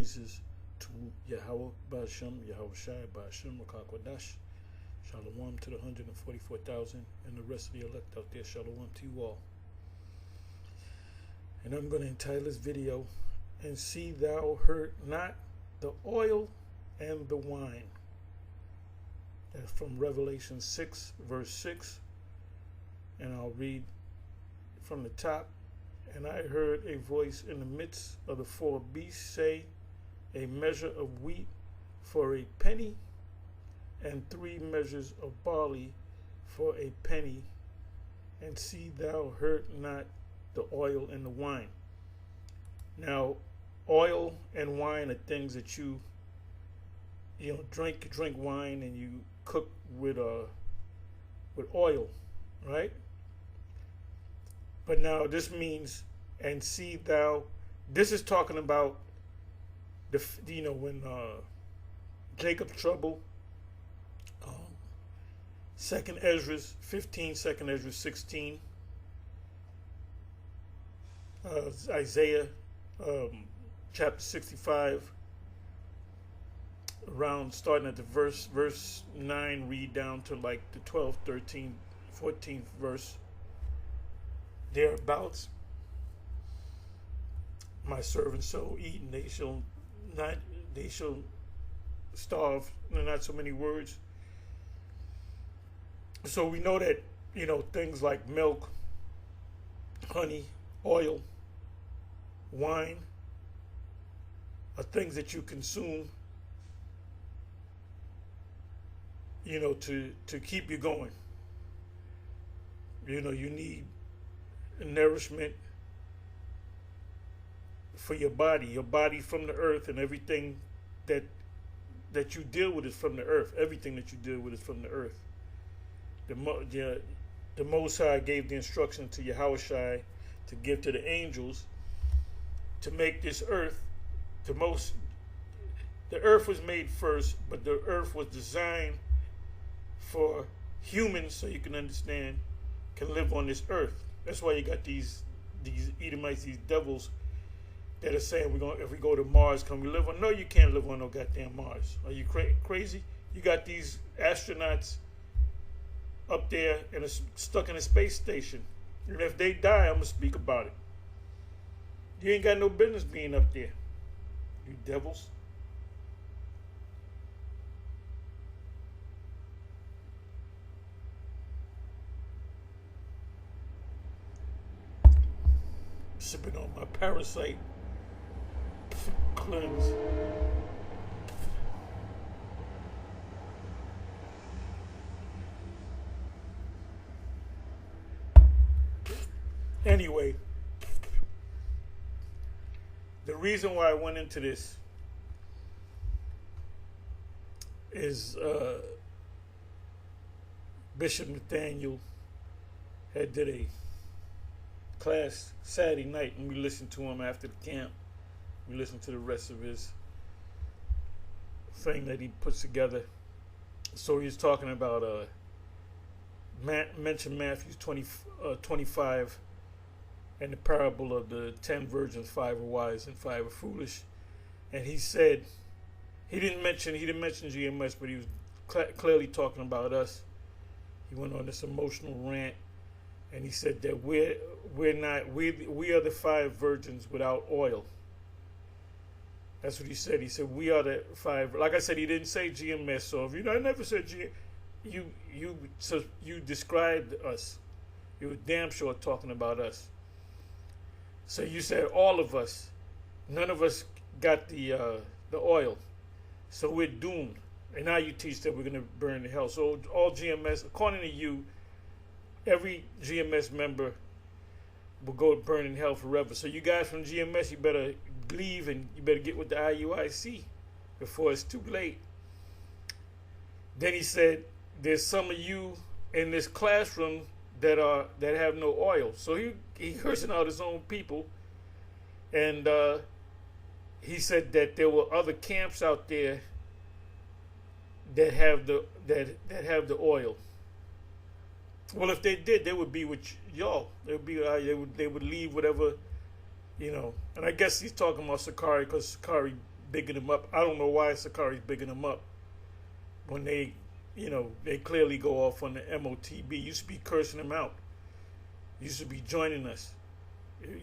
praises to Yahweh Ba'ashem, Yahweh Shai Ba'ashem, Rakakwadash. Shalom to the 144,000 and the rest of the elect out there. Shalom to you all. And I'm going to entitle this video, "And See Thou Hurt Not the Oil and the Wine." That's from Revelation 6, verse 6. And I'll read from the top. "And I heard a voice in the midst of the four beasts say, A measure of wheat for a penny, and 3 measures of barley for a penny, and see thou hurt not the oil and the wine." Now, oil and wine are things that you drink wine and you cook with oil, right? But now this means, and see thou. This is talking about when Jacob's trouble. 2nd Ezra 15, 2nd Ezra 16, Isaiah chapter 65, around starting at the verse 9, read down to like the 12th, 13th, 14th verse, thereabouts. "My servants shall eat, and they shall starve." Not so many words. So we know that, things like milk, honey, oil, wine are things that you consume, to keep you going. You need nourishment for your body from the earth, and everything that you deal with is from the earth. Everything that you deal with is from the earth. The Most High gave the instruction to Yahushua to give to the angels to make this earth the earth was made first, but the earth was designed for humans, so you can understand, can live on this earth. That's why you got these Edomites, these devils that are saying if we go to Mars, can we live on? No, you can't live on no goddamn Mars. Are you crazy? You got these astronauts up there and are stuck in a space station. And if they die, I'm going to speak about it. You ain't got no business being up there, you devils. Sipping on my Parasite cleanse. Anyway, the reason why I went into this is Bishop Nathaniel had did a class Saturday night, and we listened to him after the camp. We listened to the rest of his thing that he puts together. So he was talking about mentioned Matthew 25 and the parable of the 10 virgins, 5 are wise and 5 are foolish. And he said, he didn't mention GMS, but he was clearly talking about us. He went on this emotional rant, and he said that we are the 5 virgins without oil. That's what he said. He said we are the 5. Like I said, he didn't say GMS. So if I never said you described us. You were damn sure talking about us. So you said all of us. None of us got the oil, so we're doomed. And now you teach that we're going to burn in hell. So all GMS, according to you, every GMS member will go burn in hell forever. So you guys from GMS, you better leave and you better get with the IUIC before it's too late. Then he said, there's some of you in this classroom that have no oil. So he cursing out his own people, and he said that there were other camps out there that have the oil. Well, if they did, they would be with y'all. They would leave whatever, And I guess he's talking about Sakari because Sakari bigging them up. I don't know why Sakari's bigging them up when they, they clearly go off on the MOTB. You should be cursing them out. You should be joining us.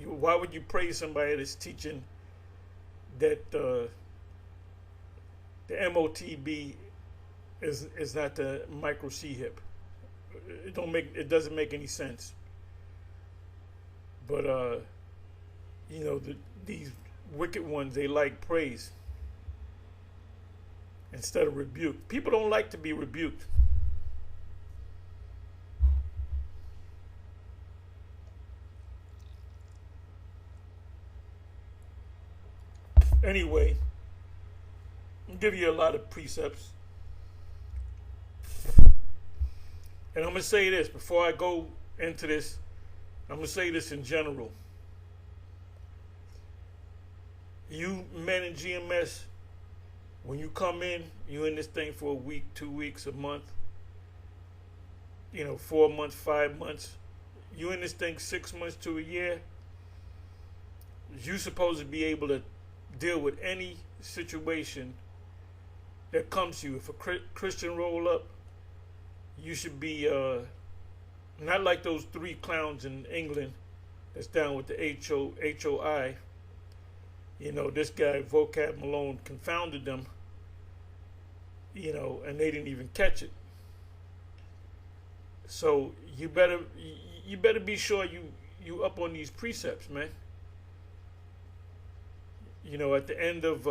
Why would you praise somebody that's teaching that the MOTB is not the micro C hip? It doesn't make any sense. But these wicked ones, they like praise instead of rebuke. People don't like to be rebuked. Anyway, I'll give you a lot of precepts. And I'm going to say this before I go into this. I'm going to say this in general. You men in GMS, when you come in, you in this thing for a week, 2 weeks, a month, 4 months, 5 months. You in this thing 6 months to a year. You supposed to be able to deal with any situation that comes to you. If a Christian roll up, you should be not like those 3 clowns in England that's down with the HOI. This guy, Vocab Malone, confounded them, and they didn't even catch it. So you better be sure you up on these precepts, man. At the end of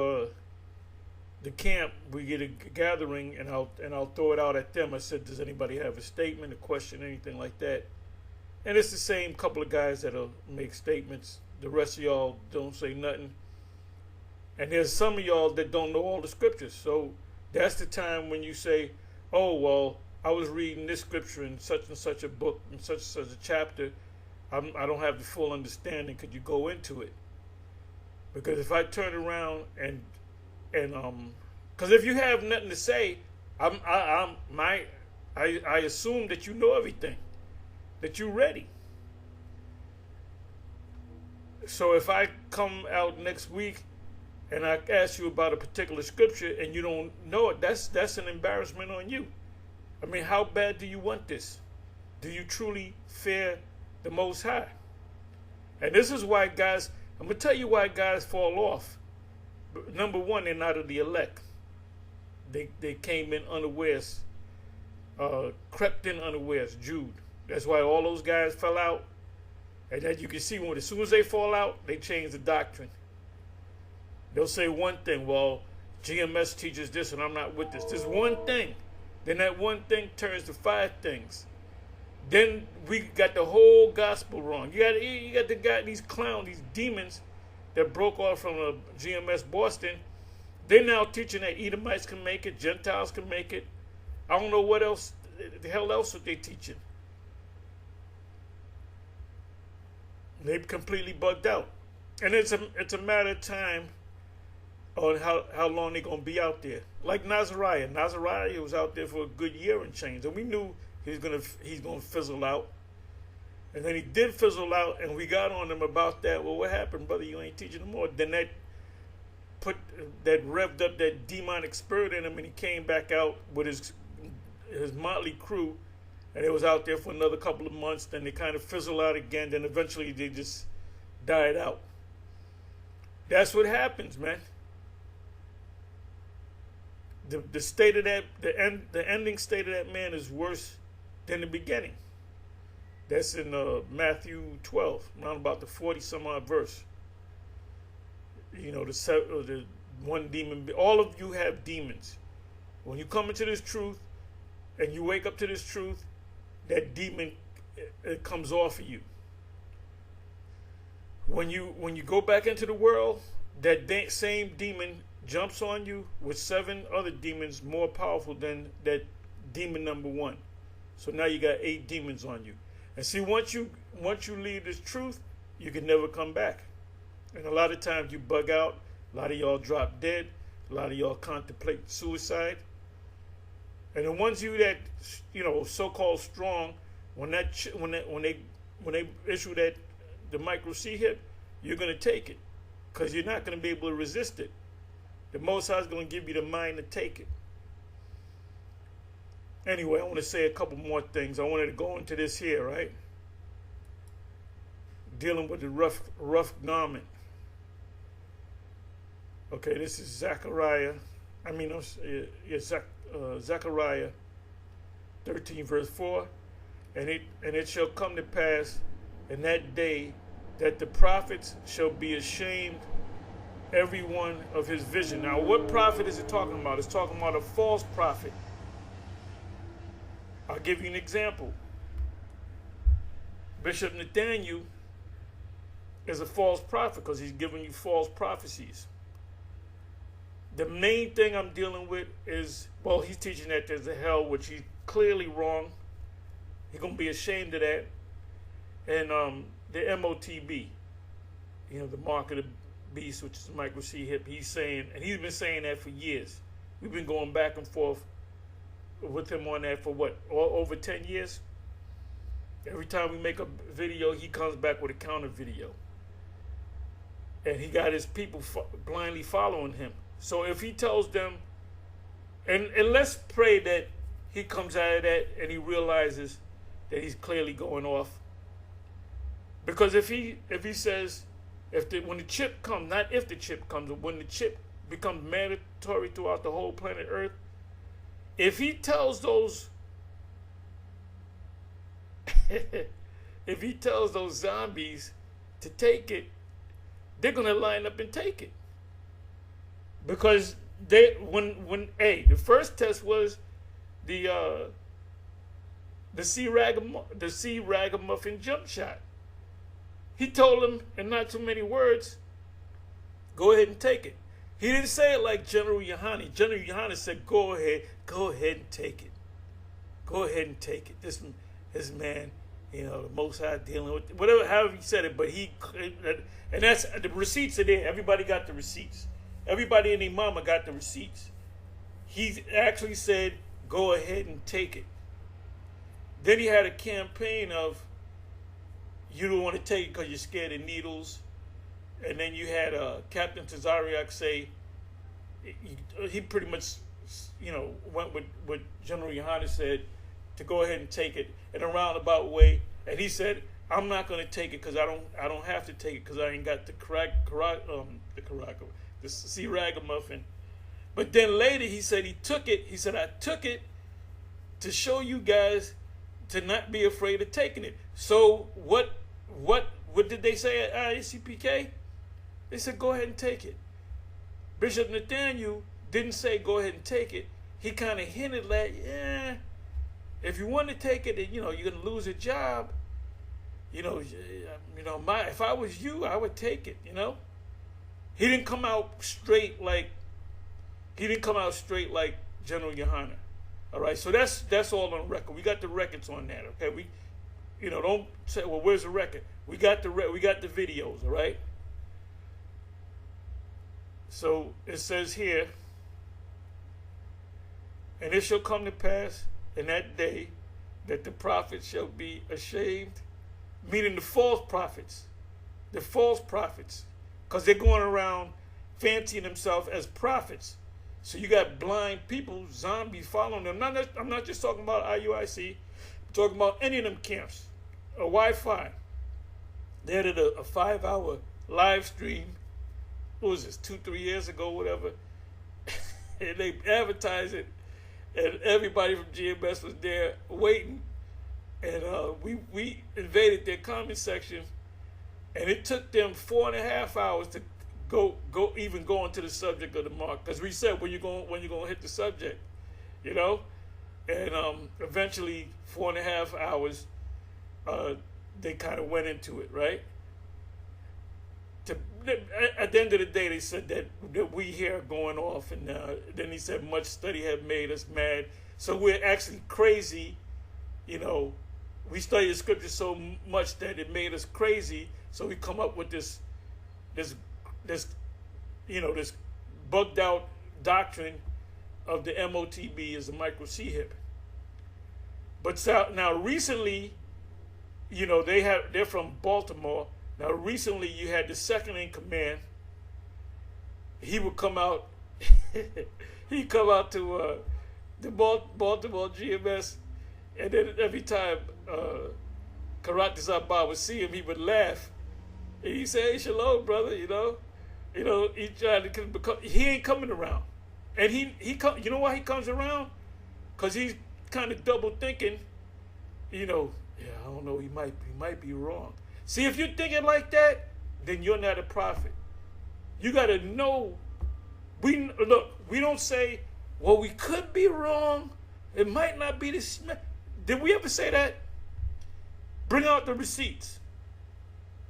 the camp, we get a gathering, and I'll throw it out at them. I said, does anybody have a statement, a question, anything like that? And it's the same couple of guys that'll make statements. The rest of y'all don't say nothing. And there's some of y'all that don't know all the scriptures. So that's the time when you say, oh, well, I was reading this scripture in such and such a book, in such and such a chapter. I don't have the full understanding. Could you go into it? Because if I turn around and because if you have nothing to say, I assume that you know everything, that you're ready. So if I come out next week and I ask you about a particular scripture and you don't know it, that's an embarrassment on you. I mean, how bad do you want this? Do you truly fear the Most High? And this is why guys, I'm going to tell you why guys fall off. Number one, they're not of the elect. They came in unawares, crept in unawares, Jude. That's why all those guys fell out. And as you can see, as soon as they fall out, they change the doctrine. They'll say one thing, well, GMS teaches this and I'm not with this. There's one thing. Then that one thing turns to 5 things. Then we got the whole gospel wrong. You got these clowns, these demons that broke off from GMS Boston. They're now teaching that Edomites can make it, Gentiles can make it. I don't know what else, the hell else are they teaching. They've completely bugged out. And it's a matter of time on how long they're going to be out there. Like Nazariah. Nazariah was out there for a good year and change. And we knew he's gonna fizzle out. And then he did fizzle out, and we got on him about that. Well, what happened, brother? You ain't teaching no more. Then that revved up that demonic spirit in him, and he came back out with his motley crew, and it was out there for another couple of months. Then they kind of fizzled out again. Then eventually they just died out. That's what happens, man. The state of that, the ending state of that man is worse than the beginning. That's in Matthew 12, around about the 40-some odd verse. The one demon. All of you have demons. When you come into this truth, and you wake up to this truth, that demon it comes off of you. When you go back into the world, that same demon jumps on you with 7 other demons more powerful than that demon number 1. So now you got 8 demons on you. And see, once you leave this truth, you can never come back. And a lot of times you bug out. A lot of y'all drop dead. A lot of y'all contemplate suicide. And the ones you that so-called strong, when they issue the micro C hip, you're gonna take it, because you're not gonna be able to resist it. the Most High is going to give you the mind to take it. Anyway, I want to say a couple more things. I wanted to go into this here, right? Dealing with the rough garment. Okay, this is Zechariah. Zechariah 13, verse 4. And it shall come to pass in that day that the prophets shall be ashamed, every one of his vision. Now, what prophet is it talking about? It's talking about a false prophet. I'll give you an example. Bishop Nathaniel is a false prophet because he's giving you false prophecies. The main thing I'm dealing with is, well, he's teaching that there's a hell, which he's clearly wrong. He's going to be ashamed of that. And the MOTB, the mark of the beast, which is Michael C. Hip, he's saying, and he's been saying that for years. We've been going back and forth with him on that for what, over 10 years? Every time we make a video, he comes back with a counter video. And he got his people blindly following him. So if he tells them, and let's pray that he comes out of that and he realizes that he's clearly going off. Because if he says, when the chip comes, not if the chip comes, but when the chip becomes mandatory throughout the whole planet Earth, if he tells those if he tells those zombies to take it, they're gonna line up and take it. Because the first test was the C Ragamuffin jump shot. He told them in not too many words, go ahead and take it. He didn't say it like General Yohani. General Yohani said, go ahead and take it. Go ahead and take it. This man, the Most High dealing with whatever, however he said it, but and that's, the receipts are there. Everybody got the receipts. Everybody and their mama got the receipts. He actually said, go ahead and take it. Then he had a campaign of, you don't want to take it because you're scared of needles. And then you had Captain Tazariak say, he pretty much, went with what General Yohani said, to go ahead and take it in a roundabout way. And he said, I'm not going to take it because I don't have to take it because I ain't got the C Ragamuffin. But then later he said he took it. He said, I took it to show you guys to not be afraid of taking it. So what did they say at ICPK? They said, go ahead and take it. Bishop Nathaniel didn't say go ahead and take it. He kind of hinted like, if you want to take it, you're going to lose a job. If I was you, I would take it, He didn't come out straight like General Yohana. All right, so that's all on record. We got the records on that, okay? We don't say, well, where's the record? We got the videos, all right? So it says here, and it shall come to pass in that day that the prophets shall be ashamed, meaning the false prophets, because they're going around fancying themselves as prophets. So you got blind people, zombies following them. I'm not just talking about IUIC. I'm talking about any of them camps. A Wi-Fi. They did a 5-hour live stream. What was this, 2-3 years ago, whatever? And they advertised it. And everybody from GMS was there waiting. And we invaded their comment section. And it took them 4.5 hours to go into the subject of the mark, because we said when you gonna hit the subject, and eventually 4.5 hours, they kind of went into it, right? At the end of the day, they said that we here going off, and then he said much study had made us mad, so we're actually crazy, we studied the scripture so much that it made us crazy, so we come up with this bugged out doctrine of the MOTB as a micro C hip. But now recently, they're from Baltimore. Now recently you had the second in command. He would come out He come out to the Baltimore GMS, and then every time Karate Zaba would see him, he would laugh. And he said, "Hey, shalom, brother. He trying to become. He ain't coming around, and he come. You know why he comes around? Cause he's kind of double thinking. Yeah, I don't know. He might be wrong. See, if you're thinking like that, then you're not a prophet. You got to know. We don't say, well, we could be wrong. It might not be this. Did we ever say that? Bring out the receipts.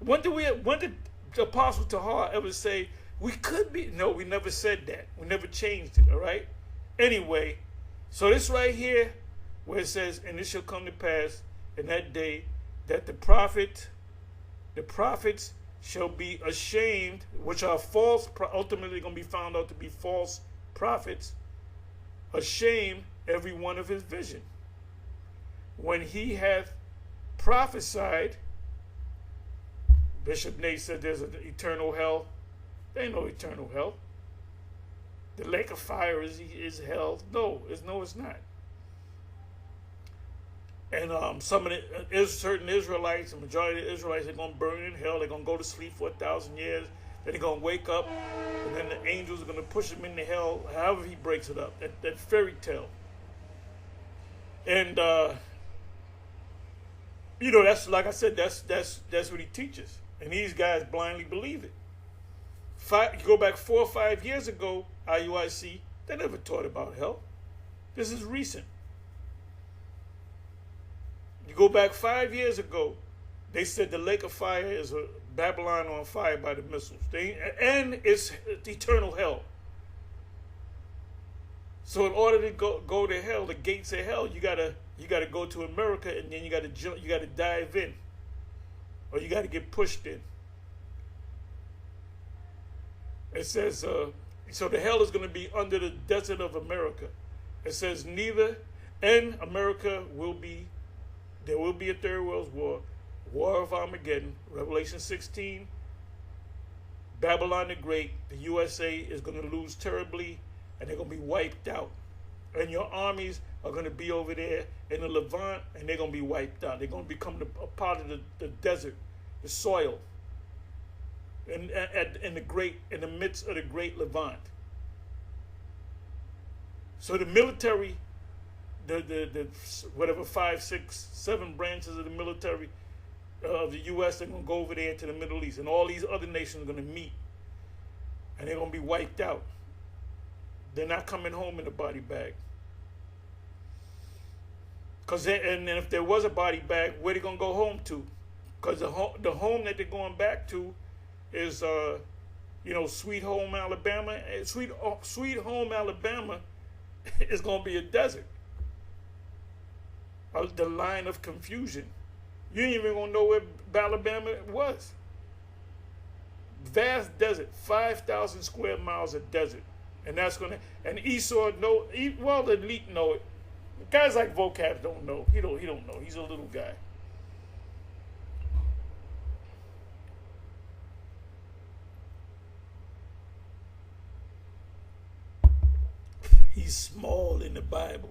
When did the Apostle Tahar ever say we could be? No, we never said that. We never changed it. All right. Anyway, so this right here, where it says, "And it shall come to pass in that day that the prophets shall be ashamed, which are false, ultimately going to be found out to be false prophets, ashamed every one of his vision. When he hath prophesied," Bishop Nate said there's an eternal hell. There ain't no eternal hell. The lake of fire is hell. No, it's not. And some of certain Israelites, the majority of the Israelites, are going to burn in hell. They're going to go to sleep for 1,000 years. Then they're going to wake up, and then the angels are going to push them into hell, however he breaks it up. That fairy tale. And, that's, like I said, that's what he teaches. And these guys blindly believe it. You go back 4 or 5 years ago, IUIC, they never taught about hell. This is recent. You go back 5 years ago, they said the lake of fire is a Babylon on fire by the missiles. And it's eternal hell. So in order to go to hell, the gates of hell, you gotta go to America, and then you gotta dive in, or you gotta get pushed in. It says so the hell is going to be under the desert of America. It says and America there will be a third world war of Armageddon. Revelation 16. Babylon the Great, the USA is going to lose terribly, and they're going to be wiped out. And your armies are going to be over there in the Levant, and they're going to be wiped out. They're going to become a part of the desert, the soil, in the midst of the Great Levant. So the military, the whatever 5, 6, 7 branches of the military of the U.S. are going to go over there to the Middle East, and all these other nations are going to meet, and they're going to be wiped out. They're not coming home in a body bag. And if there was a body bag, where they going to go home to? Because the home that they're going back to is, Sweet Home, Alabama. Sweet Home, Alabama is going to be a desert. The line of confusion. You ain't even going to know where Alabama was. Vast desert, 5,000 square miles of desert. And that's going to, and Esau the elite know it. Guys like Vocab don't know. He don't know. He's a little guy. He's small in the Bible.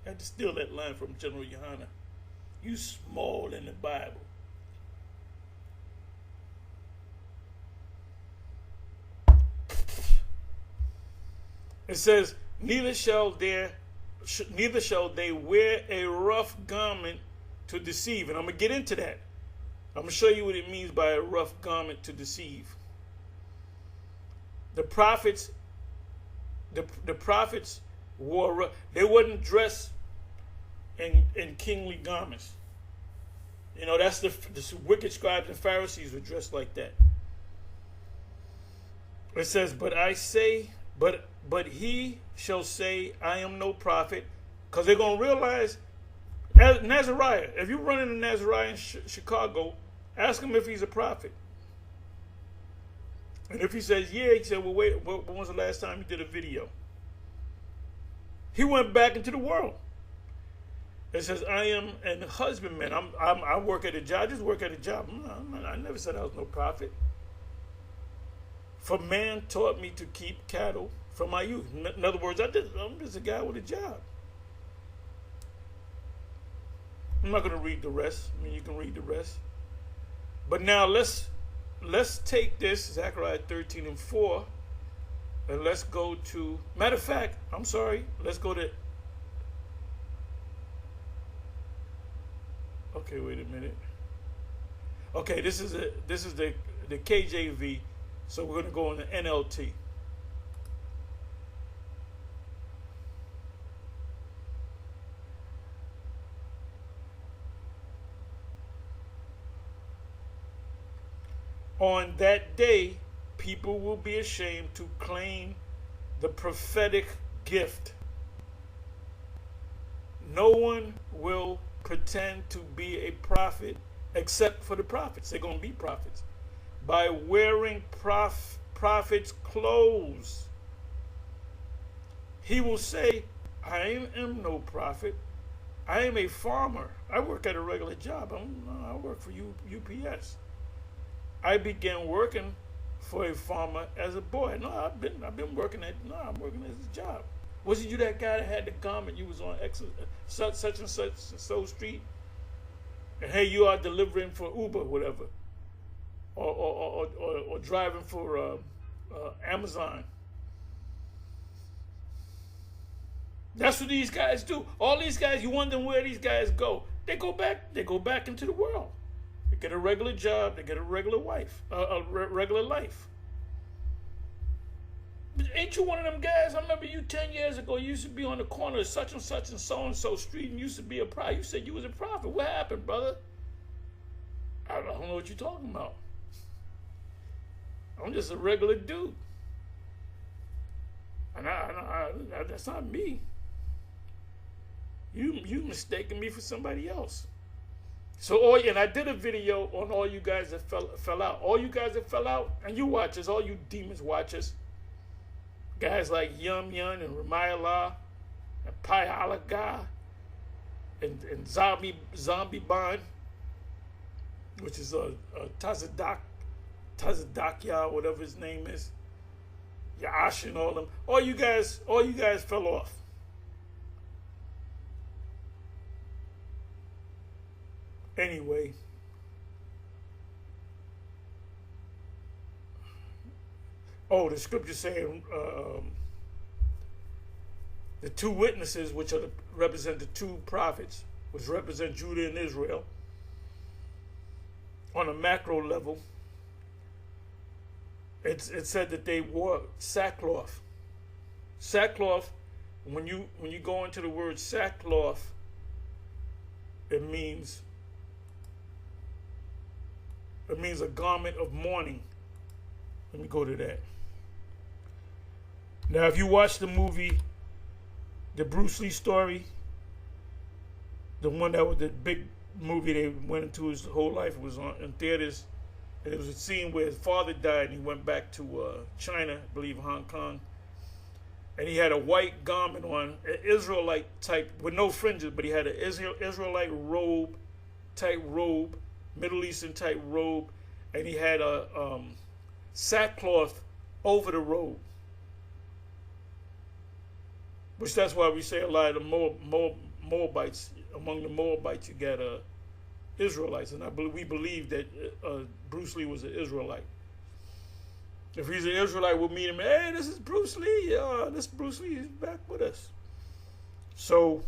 I had to steal that line from General Yohana. You small in the Bible. It says, neither shall they wear a rough garment to deceive. And I'm going to get into that. I'm going to show you what it means by a rough garment to deceive. The prophets wore, they wouldn't dress in kingly garments. That's the wicked scribes and Pharisees were dressed like that. It says, but he shall say, I am no prophet, because they're going to realize, Nazariah, if you run into Nazariah in Chicago, ask him if he's a prophet. And if he says, yeah, he said, well, wait, when was the last time you did a video? He went back into the world. It says, I am an husbandman. I work at a job. I just work at a job. I never said I was no prophet. For man taught me to keep cattle from my youth. In other words, I'm just a guy with a job. I'm not going to read the rest. I mean, you can read the rest. But now let's take this, Zechariah 13:4, and let's go to, matter of fact, I'm sorry, let's go to, okay, wait a minute. Okay, this is the KJV, so we're going to go in the NLT. On that day, people will be ashamed to claim the prophetic gift. No one will pretend to be a prophet except for the prophets. They're going to be prophets. By wearing prophets' clothes. He will say, I am no prophet. I am a farmer. I work at a regular job. I work for UPS. I began working for a farmer as a boy. No, I've been working I'm working as a job. Wasn't you that guy that had the garment? You was on such and such so street, and hey, you are delivering for Uber, whatever, or driving for Amazon. That's what these guys do. All these guys, you wonder where these guys go. They go back into the world. They get a regular job. They get a regular wife, regular life. But ain't you one of them guys? I remember you 10 years ago. You used to be on the corner of such and so street, and used to be a prophet. You said you was a prophet. What happened, brother? I don't know what you're talking about. I'm just a regular dude, and that's not me. You mistaken me for somebody else. So, and I did a video on all you guys that fell out. All you guys that fell out, and you watchers, all you demons watchers, guys like Yum Yum and Ramayallah and Pai Alaga and Zombie Bond, which is Tazadakia, whatever his name is, Yash and all them. All you guys fell off. Anyway, the scripture saying the two witnesses, which represent the two prophets, which represent Judah and Israel, on a macro level, it said that they wore sackcloth. Sackcloth, when you go into the word sackcloth, it means a garment of mourning. Let me go to that. Now, if you watch the movie, the Bruce Lee story, the one that was the big movie they went into his whole life, was on in theaters, and it was a scene where his father died and he went back to China, I believe Hong Kong, and he had a white garment on, an Israelite type, with no fringes, but he had an Israelite type robe, Middle Eastern type robe, and he had a sackcloth over the robe. Which that's why we say a lot of the Moabites, among the Moabites you got Israelites, and we believe that Bruce Lee was an Israelite. If he's an Israelite, we'll meet him. Hey, this is Bruce Lee. This Bruce Lee is back with us. So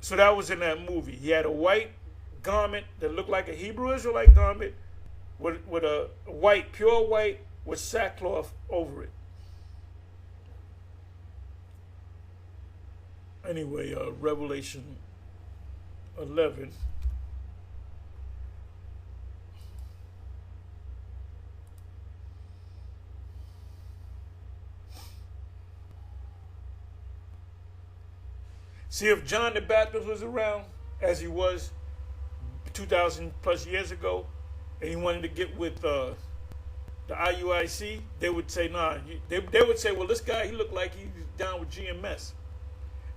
that was in that movie. He had a white garment that looked like a Hebrew Israelite garment with a white, pure white, with sackcloth over it. Anyway, Revelation 11. See, if John the Baptist was around, as he was 2,000 plus years ago, and he wanted to get with the IUIC, they would say, nah. They would say, well, this guy, he looked like he was down with GMS.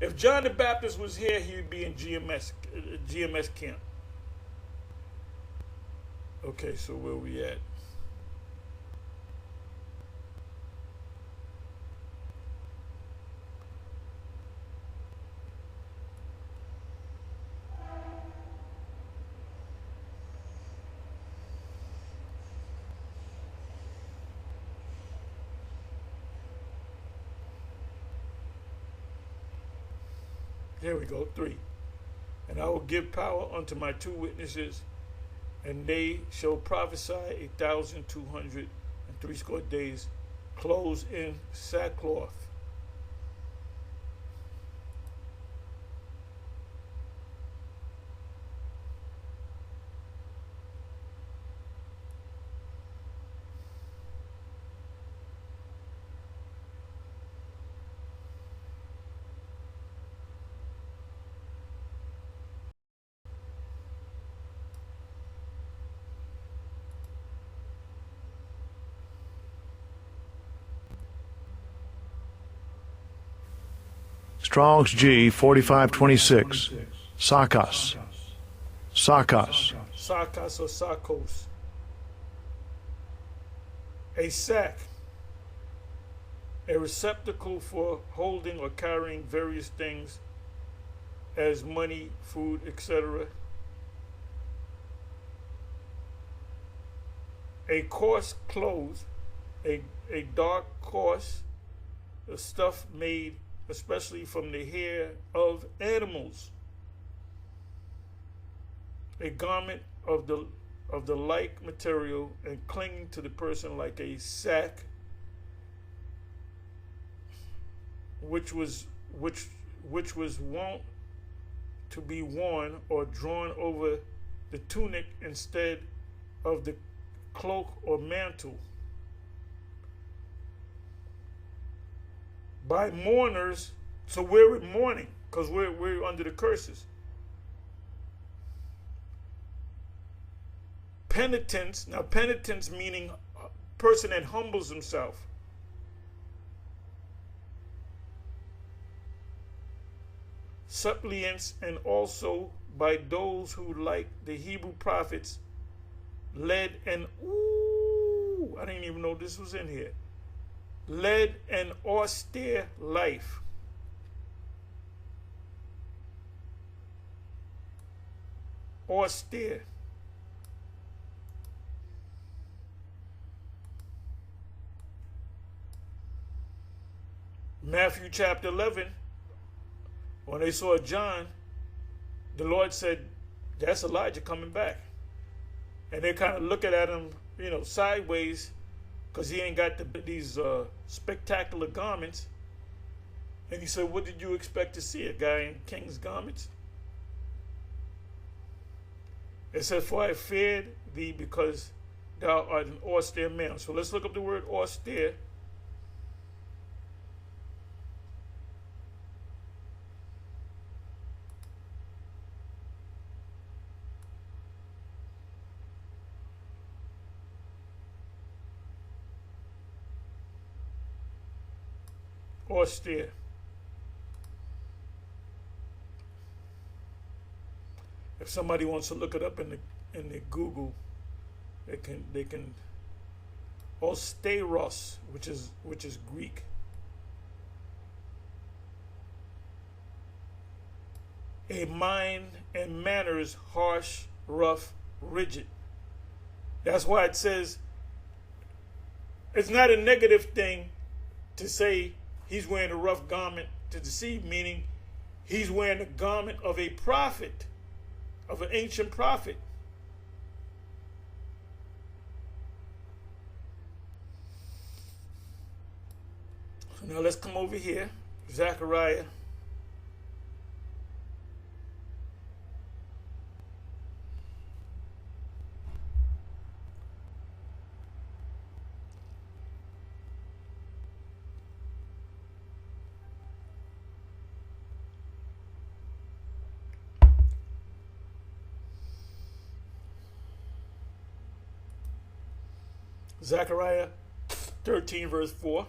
If John the Baptist was here, he would be in GMS camp. Okay, so where we at? Here we go, 3. And I will give power unto my 2 witnesses, and they shall prophesy 1,260 days, clothed in sackcloth. Strong's G 4526. Sakos. Sakos. Sarkos or sarkos. A sack, a receptacle for holding or carrying various things as money, food, etc. A coarse cloth, a dark coarse, the stuff made especially from the hair of animals. A garment of the like material and clinging to the person like a sack, which was wont to be worn or drawn over the tunic instead of the cloak or mantle. By mourners, so we're mourning because we're under the curses. Penitence, now penitence meaning a person that humbles himself. Suppliants, and also by those who, like the Hebrew prophets, led an I didn't even know this was in here. Led an austere life. Austere. Matthew chapter 11, when they saw John, the Lord said, that's Elijah coming back. And they're kind of looking at him, sideways, because he ain't got these spectacular garments. And he said, what did you expect to see, a guy in king's garments? It says, for I feared thee because thou art an austere man. So let's look up the word austere. Austere. If somebody wants to look it up in the Google, they can austeros, which is Greek. A mind and manners harsh, rough, rigid. That's why it says it's not a negative thing to say he's wearing a rough garment to deceive, meaning he's wearing the garment of a prophet, of an ancient prophet. So now let's come over here, Zechariah. Zechariah 13, verse 4.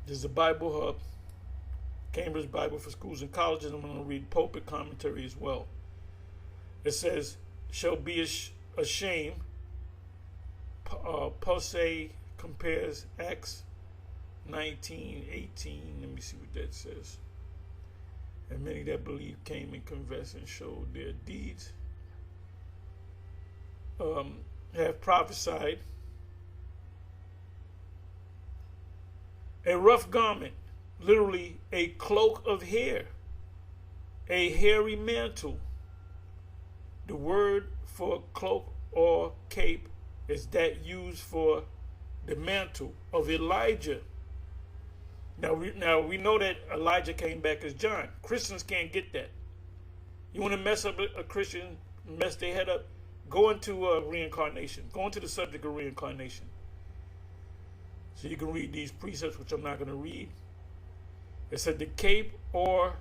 This is the Bible Hub, Cambridge Bible for Schools and Colleges. I'm going to read pulpit commentary as well. It says, shall be ashamed. Posse compares Acts 19:18. Let me see what that says. And many that believe came and confessed and showed their deeds. Have prophesied. A rough garment. literally a cloak of hair, a hairy mantle. The word for cloak or cape is that used for the mantle of Elijah. Now we know that Elijah came back as John. Christians can't get that. You want to mess up a Christian, mess their head up, go into reincarnation. Go into the subject of reincarnation. So you can read these precepts, which I'm not going to read. It said the cape or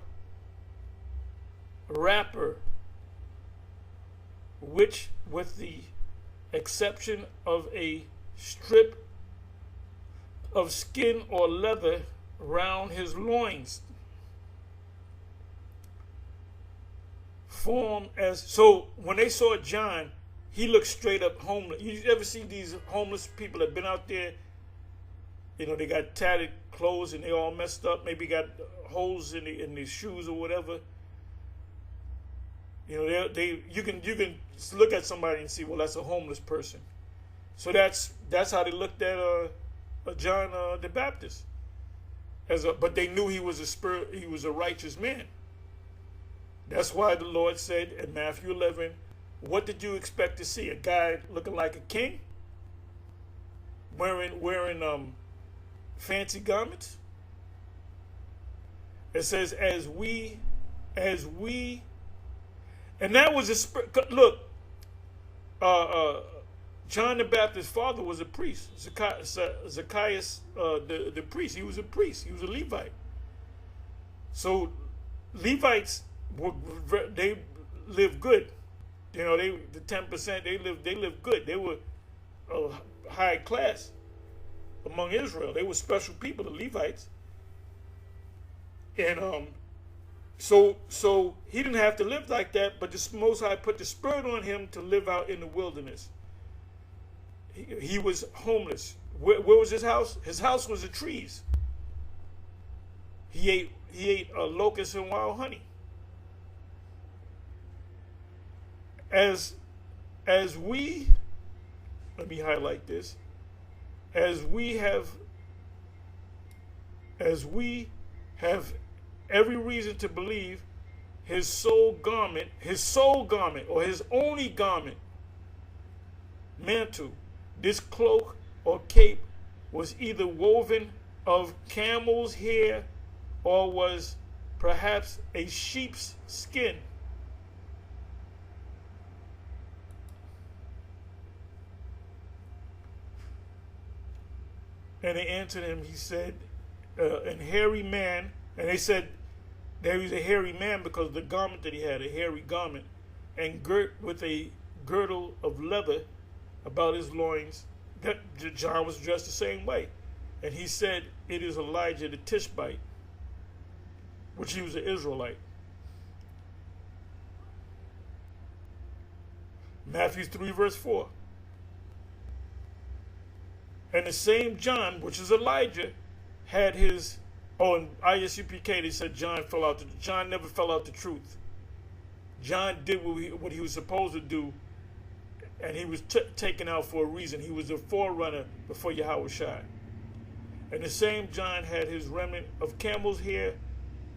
wrapper, which with the exception of a strip of skin or leather round his loins, form as, so when they saw John, he looked straight up homeless. You ever see these homeless people that been out there? You know, they got tattered clothes and they all messed up. Maybe got holes in their shoes or whatever. You know, you can look at somebody and see, well, that's a homeless person. So that's how they looked at John the Baptist. But they knew he was a righteous man. That's why the Lord said in Matthew 11, what did you expect to see? A guy looking like a king? Wearing fancy garments? It says, as we, and that was a spirit. Look, John the Baptist's father was a priest. Zacchaeus, the priest, he was a priest. He was a Levite. So Levites, they lived good. You know, the 10%, they lived good. They were high class among Israel. They were special people, the Levites. And so he didn't have to live like that, but the Most High put the spirit on him to live out in the wilderness. He was homeless. Where was his house? His house was the trees. He ate locusts and wild honey. As we, let me highlight this. As we have every reason to believe his sole garment, or his only garment, mantle, this cloak or cape, was either woven of camel's hair or was perhaps a sheep's skin. And they answered him, he said, and hairy man, and they said that he was a hairy man because of the garment that he had, a hairy garment, and girt with a girdle of leather about his loins. That John was dressed the same way. And he said, it is Elijah the Tishbite, which he was an Israelite. Matthew 3 verse 4. And the same John, which is Elijah, had his, in ISUPK they said John never fell out the truth. John did what he was supposed to do, and he was taken out for a reason. He was a forerunner before Yahushua. And the same John had his remnant of camel's hair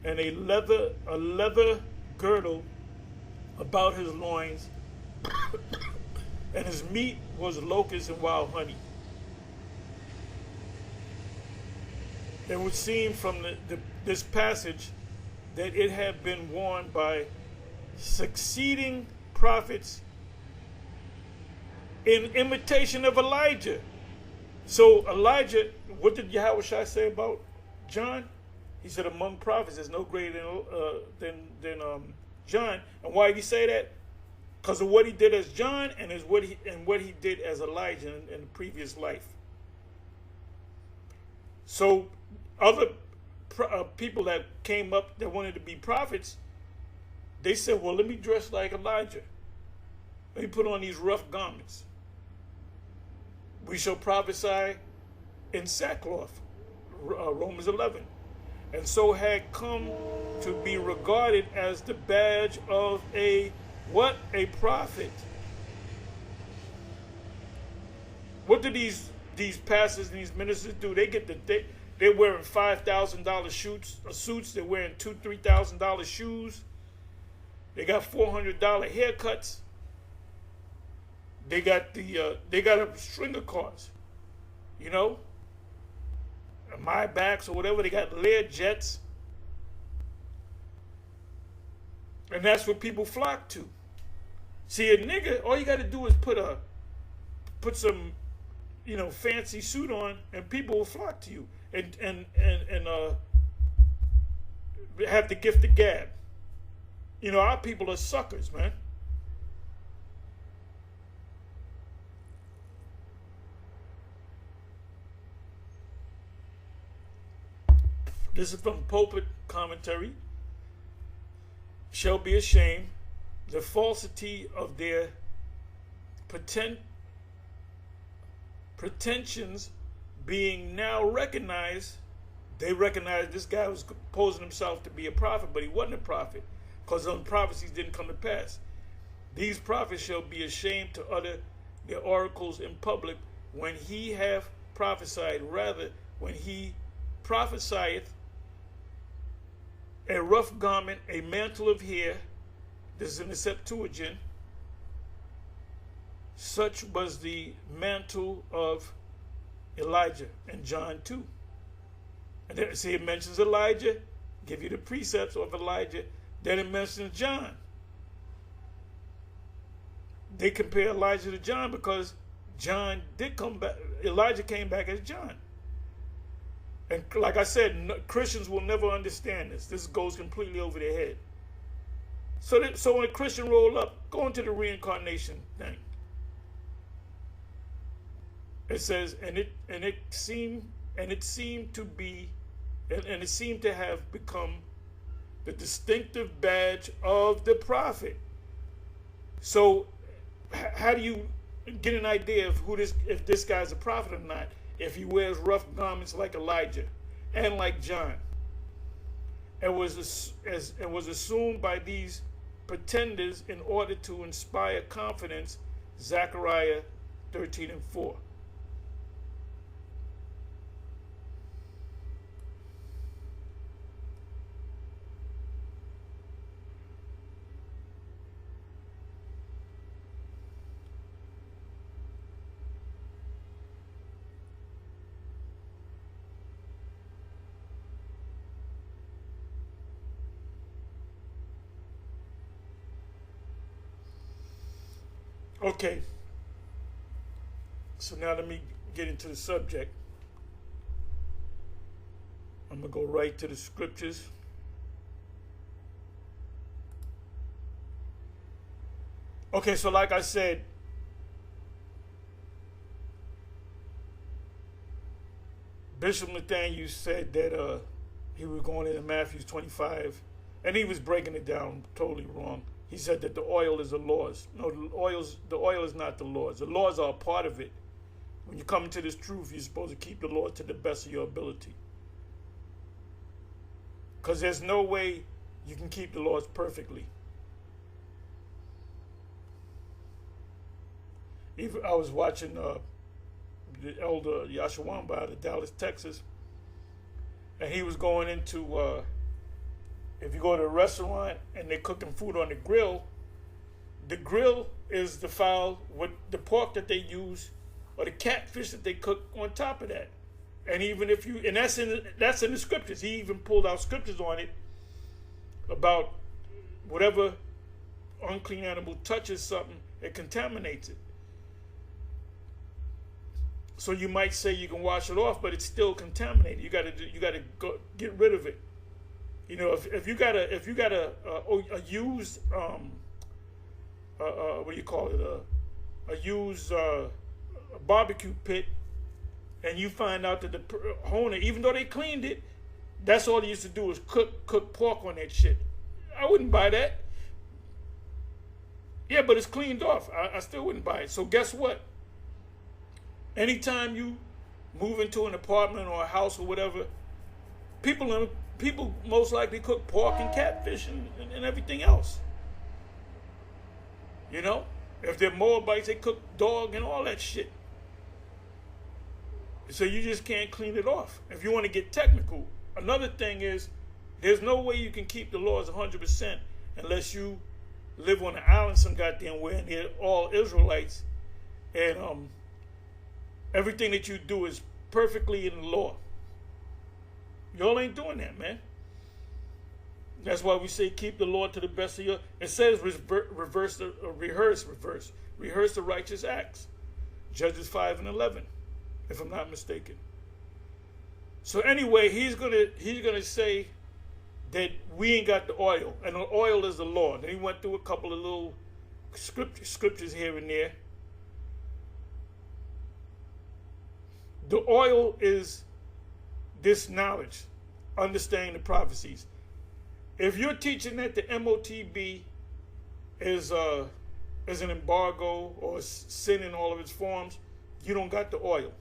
and a leather girdle about his loins, and his meat was locusts and wild honey. It would seem from this passage that it had been worn by succeeding prophets in imitation of Elijah. So Elijah, what did Yahushua say about John? He said, among prophets, there's no greater than John. And why did he say that? Because of what he did as John and what he did as Elijah in the previous life. So other people that came up that wanted to be prophets, they said, well, let me dress like Elijah. Let me put on these rough garments. We shall prophesy in sackcloth, Romans 11. And so had come to be regarded as the badge of a prophet. What do these pastors and these ministers do? They They're wearing $5,000 suits. They're wearing $2,000-$3,000 shoes. They got $400 haircuts. They got a string of cars, you know, Maybachs or whatever. They got Lear jets, and that's what people flock to. See, a nigga, all you got to do is put some, you know, fancy suit on, and people will flock to you, and have the gift of gab. You know, our people are suckers, man. This is from Pulpit Commentary. Shall be ashamed, the falsity of their pretensions being now recognized. They recognized this guy was posing himself to be a prophet, but he wasn't a prophet, because those prophecies didn't come to pass. These prophets shall be ashamed to utter their oracles in public when he hath prophesied. Rather, when he prophesieth, a rough garment, a mantle of hair. This is in the Septuagint. Such was the mantle of Elijah in John 2. And then, see, it mentions Elijah, give you the precepts of Elijah. Then it mentions John. They compare Elijah to John because John did come back. Elijah came back as John. And like I said, Christians will never understand this. This goes completely over their head. So when a Christian roll up, go into the reincarnation thing. It says, and it seemed to have become the distinctive badge of the prophet. So how do you get an idea of if this guy's a prophet or not? If he wears rough garments like Elijah and like John, and was assumed by these pretenders in order to inspire confidence. Zechariah 13:4. Okay, so now let me get into the subject. I'm going to go right to the scriptures. Okay, so like I said, Bishop Nathaniel said that he was going into Matthew 25, and he was breaking it down totally wrong. He said that the oil is the laws. No, the oil is not the laws. The laws are a part of it. When you come into this truth, you're supposed to keep the law to the best of your ability. Because there's no way you can keep the laws perfectly. Even I was watching the elder Yashawamba out of Dallas, Texas, and he was going into if you go to a restaurant and they're cooking food on the grill is defiled with the pork that they use or the catfish that they cook on top of that. And even if you, and that's in the scriptures. He even pulled out scriptures on it about whatever unclean animal touches something, it contaminates it. So you might say you can wash it off, but it's still contaminated. You gotta go get rid of it. You know, if you got a used what do you call it, a used barbecue pit, and you find out that the owner, even though they cleaned it, that's all they used to do is cook pork on that shit. I wouldn't buy that. Yeah, but it's cleaned off. I still wouldn't buy it. So guess what? Anytime you move into an apartment or a house or whatever, people most likely cook pork and catfish and everything else. You know? If they're Moabites, they cook dog and all that shit. So you just can't clean it off. If you want to get technical, another thing is there's no way you can keep the laws 100% unless you live on an island some goddamn way and they're all Israelites, and everything that you do is perfectly in the law. Y'all ain't doing that, man. That's why we say keep the law to the best of your. It says rehearse the righteous acts. Judges 5:11, if I'm not mistaken. So anyway, he's gonna say that we ain't got the oil, and the oil is the law. Then he went through a couple of little scriptures here and there. The oil is this knowledge, understanding the prophecies. If you're teaching that the MOTB is an embargo or sin in all of its forms, you don't got the oil.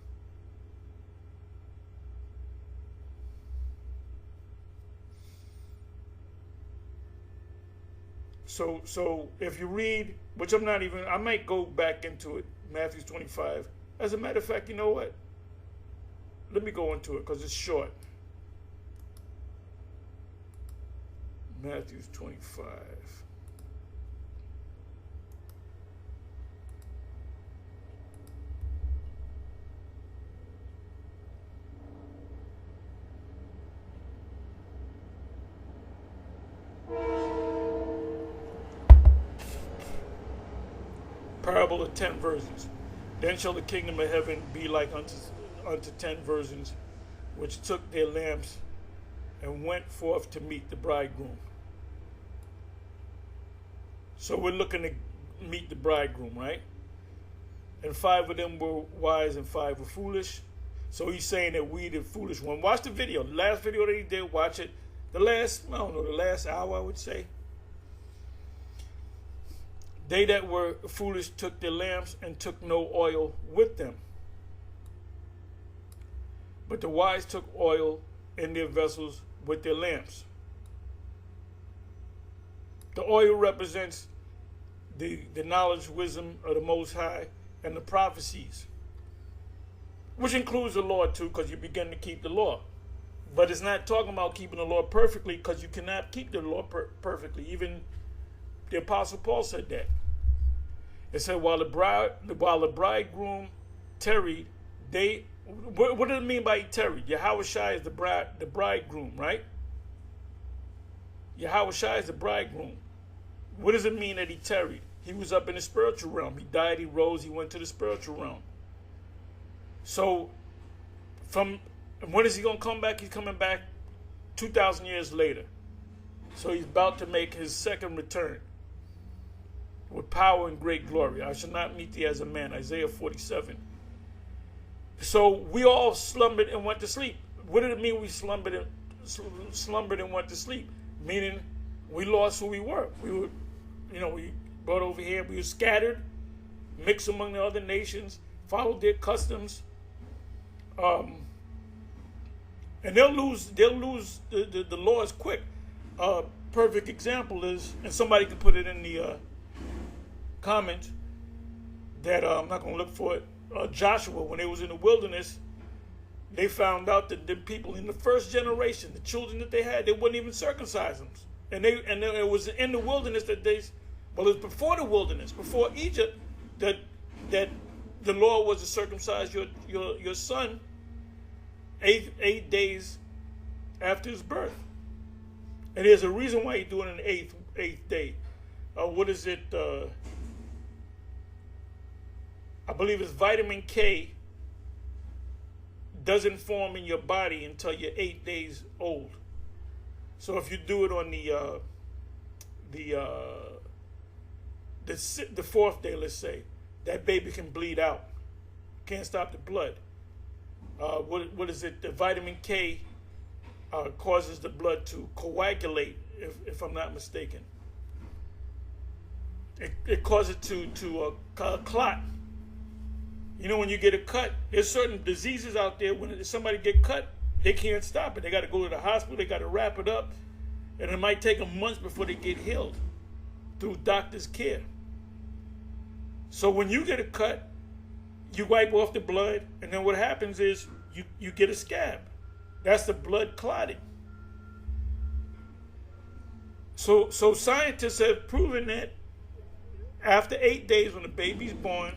So if you read, which I might go back into it, Matthew 25. As a matter of fact, you know what? Let me go into it because it's short. Matthew 25. Parable of 10 virgins. Then shall the kingdom of heaven be like unto 10 virgins, which took their lamps and went forth to meet the bridegroom. So we're looking to meet the bridegroom, right? And 5 of them were wise and 5 were foolish. So he's saying that we the foolish one. Watch the video. The last video that he did, watch it. The last hour, I would say. They that were foolish took their lamps and took no oil with them. But the wise took oil in their vessels with their lamps. The oil represents the knowledge, wisdom of the Most High and the prophecies, which includes the law too, because you begin to keep the law. But it's not talking about keeping the law perfectly, because you cannot keep the law perfectly. Even the Apostle Paul said that. It said while the bridegroom tarried, what does it mean by he tarried? Yahushua is the bridegroom, right? Yahushua is the bridegroom. What does it mean that he tarried? He was up in the spiritual realm. He died, he rose, he went to the spiritual realm. So when is he going to come back? He's coming back 2,000 years later. So he's about to make his second return with power and great glory. I shall not meet thee as a man, Isaiah 47. So we all slumbered and went to sleep. What did it mean we slumbered and went to sleep? Meaning we lost who we were. We brought over here. We were scattered, mixed among the other nations, followed their customs, and they'll lose the laws quick. Perfect example is, and somebody can put it in the comment that I'm not going to look for it. Joshua, when they was in the wilderness, they found out that the people in the first generation, the children that they had, they wouldn't even circumcise them. And it was in the wilderness that it was before the wilderness, before Egypt, that the law was to circumcise your son 8 days after his birth. And there's a reason why you do it on the eighth day. What is it? I believe it's vitamin K doesn't form in your body until you're 8 days old. So if you do it on the fourth day, let's say, that baby can bleed out. Can't stop the blood. What is it? The vitamin K causes the blood to coagulate, if I'm not mistaken. It causes it to clot. You know, when you get a cut, there's certain diseases out there. When somebody get cut, they can't stop it. They got to go to the hospital. They got to wrap it up. And it might take them months before they get healed through doctor's care. So when you get a cut, you wipe off the blood, and then what happens is you get a scab. That's the blood clotting. So scientists have proven that after 8 days, when the baby's born,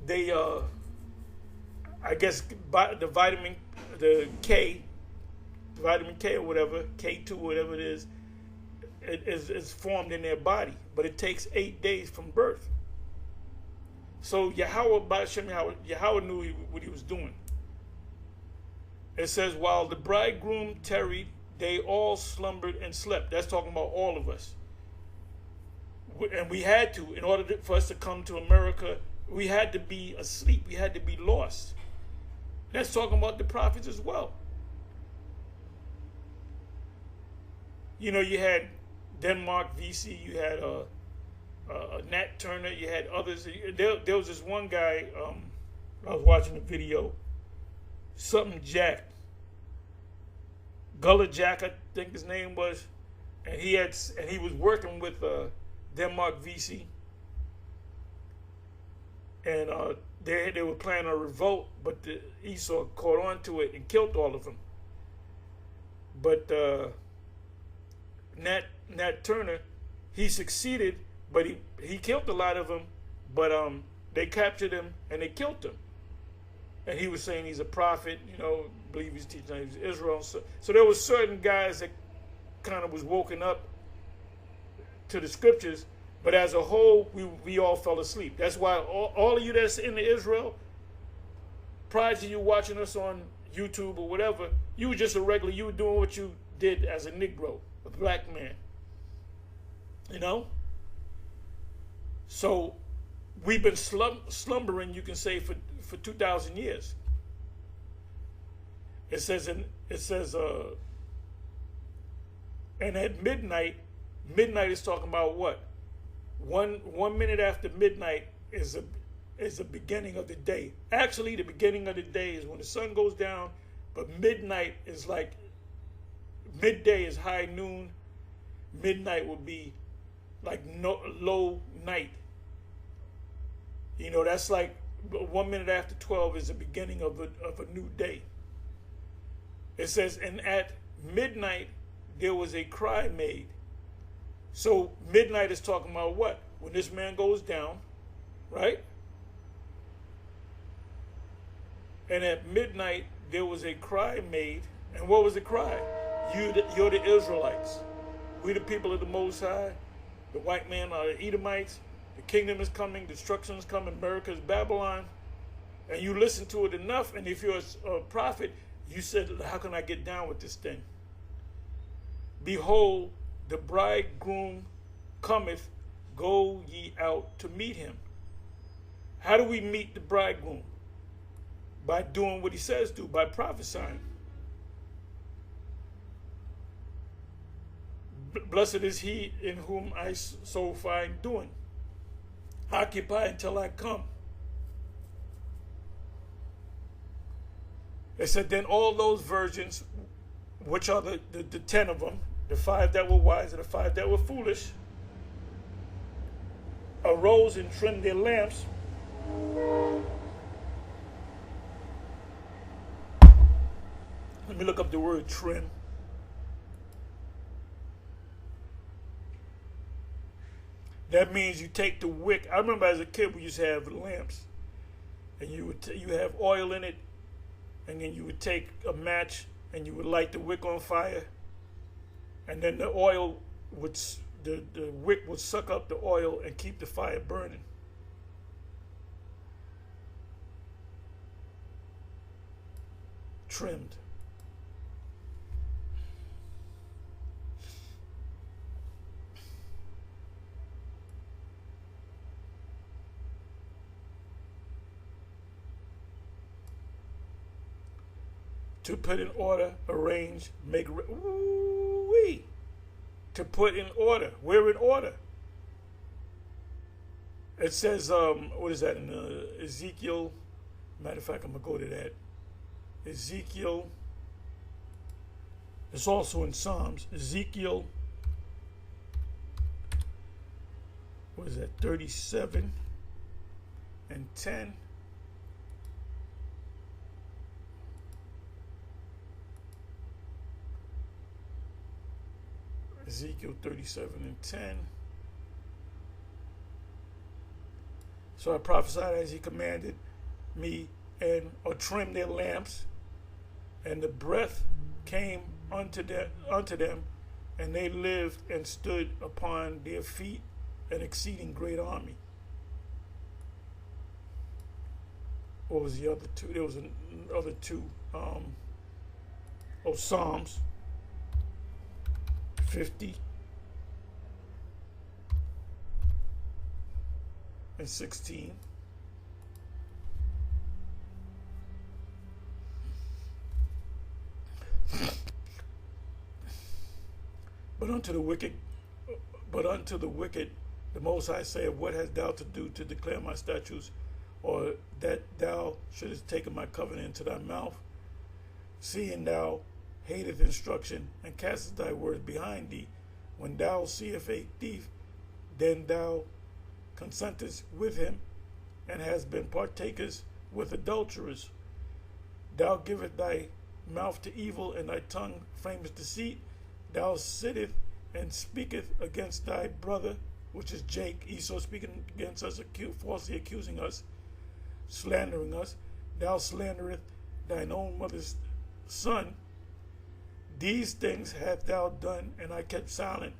they I guess the vitamin K or whatever, K2 whatever it is formed in their body, but it takes 8 days from birth. So Yahweh knew what he was doing. It says, while the bridegroom tarried, they all slumbered and slept. That's talking about all of us. And we had to, in order for us to come to America, we had to be asleep. We had to be lost. That's talking about the prophets as well. You know, you had Denmark VC, you had Nat Turner, you had others. There was this one guy, I was watching a video, something Jack, Gullah Jack, I think his name was, and he was working with Denmark VC, and they were planning a revolt, but Esau caught on to it and killed all of them. But Nat Turner, he succeeded, but he killed a lot of them, but they captured him and they killed him. And he was saying he's a prophet, you know, believe he's teaching he's Israel. So there was certain guys that kind of was woken up to the scriptures, but as a whole, we all fell asleep. That's why all of you that's in Israel, prior to you watching us on YouTube or whatever, you were just a regular, you were doing what you did as a Negro, a black man. You know? So we've been slumbering, you can say, for 2,000 years. It says, and at midnight is talking about what? 1 minute after midnight is the beginning of the day. Actually, the beginning of the day is when the sun goes down, but midnight is like, midday is high noon. Midnight would be like low night. You know, that's like 1 minute after 12 is the beginning of a new day. It says, and at midnight there was a cry made. So midnight is talking about what? When this man goes down, right? And at midnight there was a cry made. And what was the cry? You're the Israelites. We the people of the Most High. The white man are the Edomites. The kingdom is coming. Destruction is coming. America is Babylon. And you listen to it enough, and if you're a prophet, you said, how can I get down with this thing? Behold, the bridegroom cometh, go ye out to meet him. How do we meet the bridegroom? By doing what he says do, by prophesying. Blessed is he in whom I so find doing. Occupy until I come. They said, then all those virgins, which are the 10 of them, the 5 that were wise and the 5 that were foolish, arose and trimmed their lamps. Let me look up the word trim. That means you take the wick. I remember as a kid we used to have lamps, and you have oil in it, and then you would take a match and you would light the wick on fire, and then the oil would, the wick would suck up the oil and keep the fire burning. Trimmed. To put in order, arrange, make, ooh-wee. To put in order. We're in order. It says, what is that in Ezekiel? Matter of fact, I'm going to go to that. Ezekiel. It's also in Psalms. Ezekiel, what is that, 37? and 10. Ezekiel 37 and 10. So I prophesied as he commanded me, and or trimmed their lamps, and the breath came unto them, and they lived and stood upon their feet, an exceeding great army. What was the other two? There was another two. Psalms 50 and 16. But unto the wicked, the Most High saith, what hast thou to do to declare my statutes, or that thou shouldest take my covenant into thy mouth? Seeing thou hateth instruction, and castest thy words behind thee, when thou seest a thief, then thou consentest with him, and hast been partakers with adulterers. Thou givest thy mouth to evil, and thy tongue framest deceit. Thou sittest and speakest against thy brother, which is Esau, speaking against us, falsely accusing us, slandering us. Thou slanderest thine own mother's son. These things hast thou done, and I kept silent.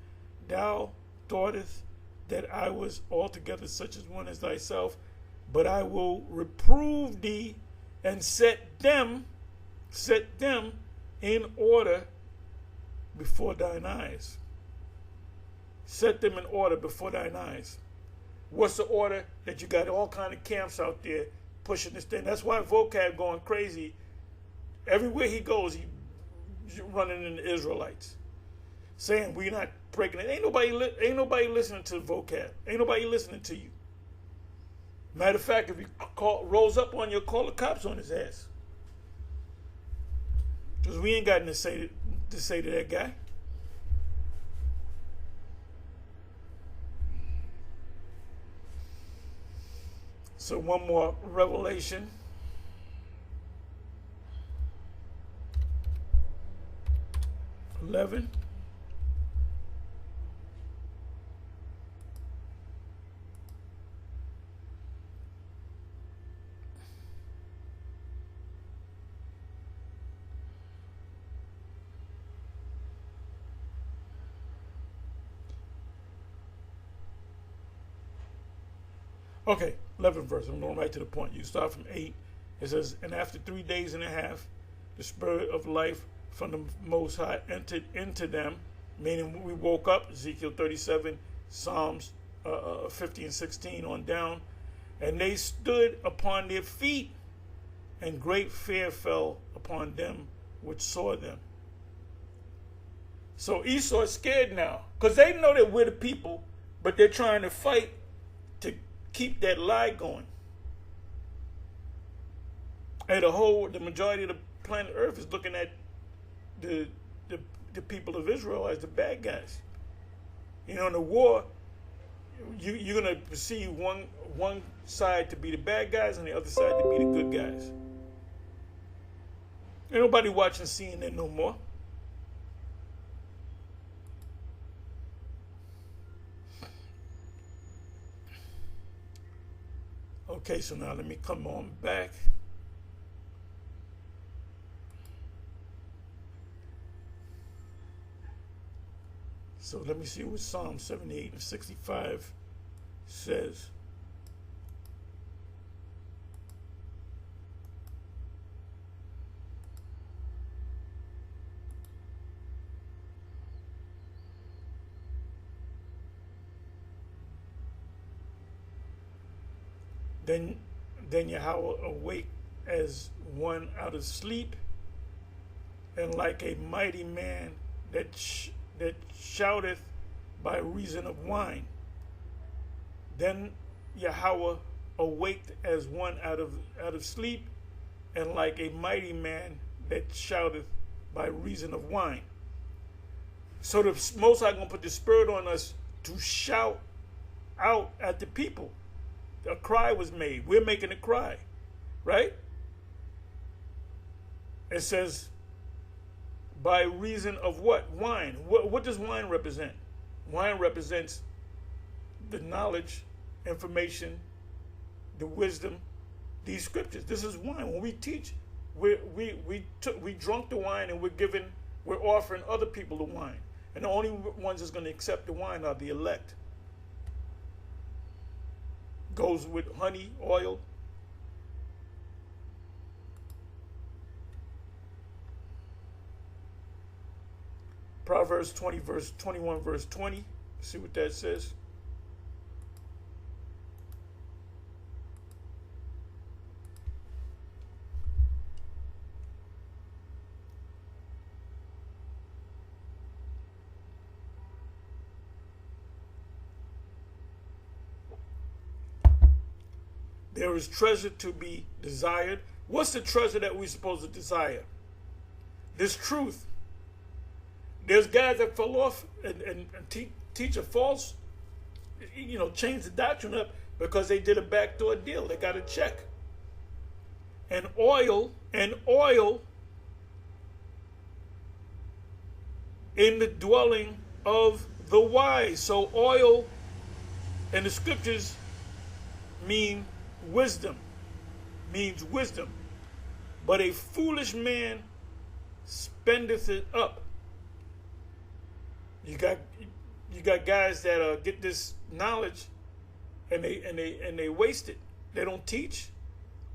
Thou thoughtest that I was altogether such as one as thyself, but I will reprove thee and set them in order before thine eyes. Set them in order before thine eyes. What's the order? That you got all kind of camps out there pushing this thing. That's why Vocab going crazy. Everywhere he goes, he's running into the Israelites, saying we're not breaking it. Ain't nobody listening to Vocab. Ain't nobody listening to you. Matter of fact, if he rolls up on you, call the cops on his ass. Because we ain't got nothing to say to that guy. So one more Revelation. (11). Okay, 11th verse. I'm going right to the point. You start from 8. It says, and after 3 days and a half, the spirit of life from the Most High entered into them, meaning we woke up, Ezekiel 37, Psalms 50 and 16 on down, and they stood upon their feet, and great fear fell upon them which saw them. So Esau is scared now, because they know that we're the people, but they're trying to fight to keep that lie going. And the majority of the planet Earth is looking at the people of Israel as the bad guys. You know, in the war, you're going to perceive one side to be the bad guys and the other side to be the good guys. Ain't nobody watching CNN no more. Okay, so now let me come on back. So let me see what Psalm 78 and 65 says. Then Yahweh awake as one out of sleep, and like a mighty man that shouteth by reason of wine. Then Yahweh awaked as one out of sleep, and like a mighty man that shouteth by reason of wine. So the Most High gonna put the spirit on us to shout out at the people. a cry was made. We're making a cry, right? It says, by reason of what? Wine. What does wine represent? Wine represents the knowledge, information, the wisdom, these scriptures. This is wine. When we teach, we drunk the wine, and we're offering other people the wine. And the only ones that's going to accept the wine are the elect. Goes with honey, oil. Proverbs 20, verse 21, verse 20. See what that says. There is treasure to be desired. What's the treasure that we're supposed to desire? This truth. There's guys that fell off and teach a false, change the doctrine up because they did a backdoor deal. They got a check. And oil in the dwelling of the wise. So oil in the scriptures means wisdom. But a foolish man spendeth it up. You got guys that get this knowledge and they waste it. They don't teach,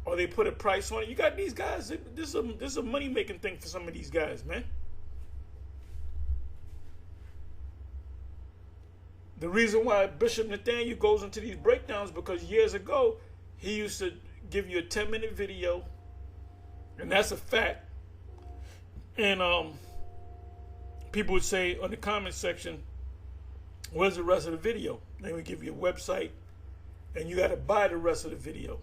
or they put a price on it. You got these guys. This is a money making thing for some of these guys, man. The reason why Bishop Nathaniel goes into these breakdowns, because years ago he used to give you a 10-minute video, and that's a fact. And people would say on the comment section, where's the rest of the video? They would give you a website, and you got to buy the rest of the video.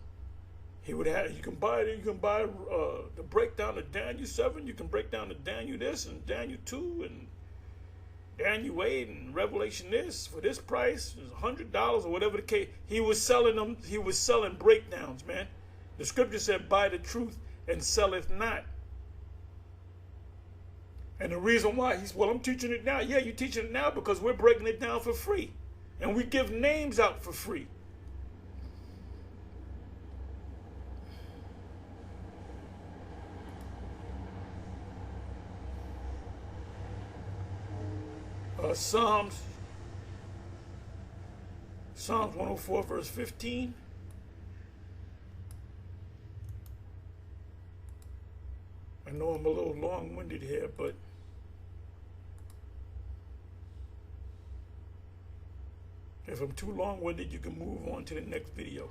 He would have, you can buy the breakdown of Daniel 7, you can break down the Daniel this and Daniel 2 and Daniel 8 and Revelation this for this price, $100 or whatever the case. He was selling them, he was selling breakdowns, man. The scripture said, buy the truth and sell it not. And the reason why, he's, well, I'm teaching it now. Yeah, you're teaching it now because we're breaking it down for free. And we give names out for free. Psalms 104, verse 15. I know I'm a little long-winded here, but if I'm too long-winded, you can move on to the next video.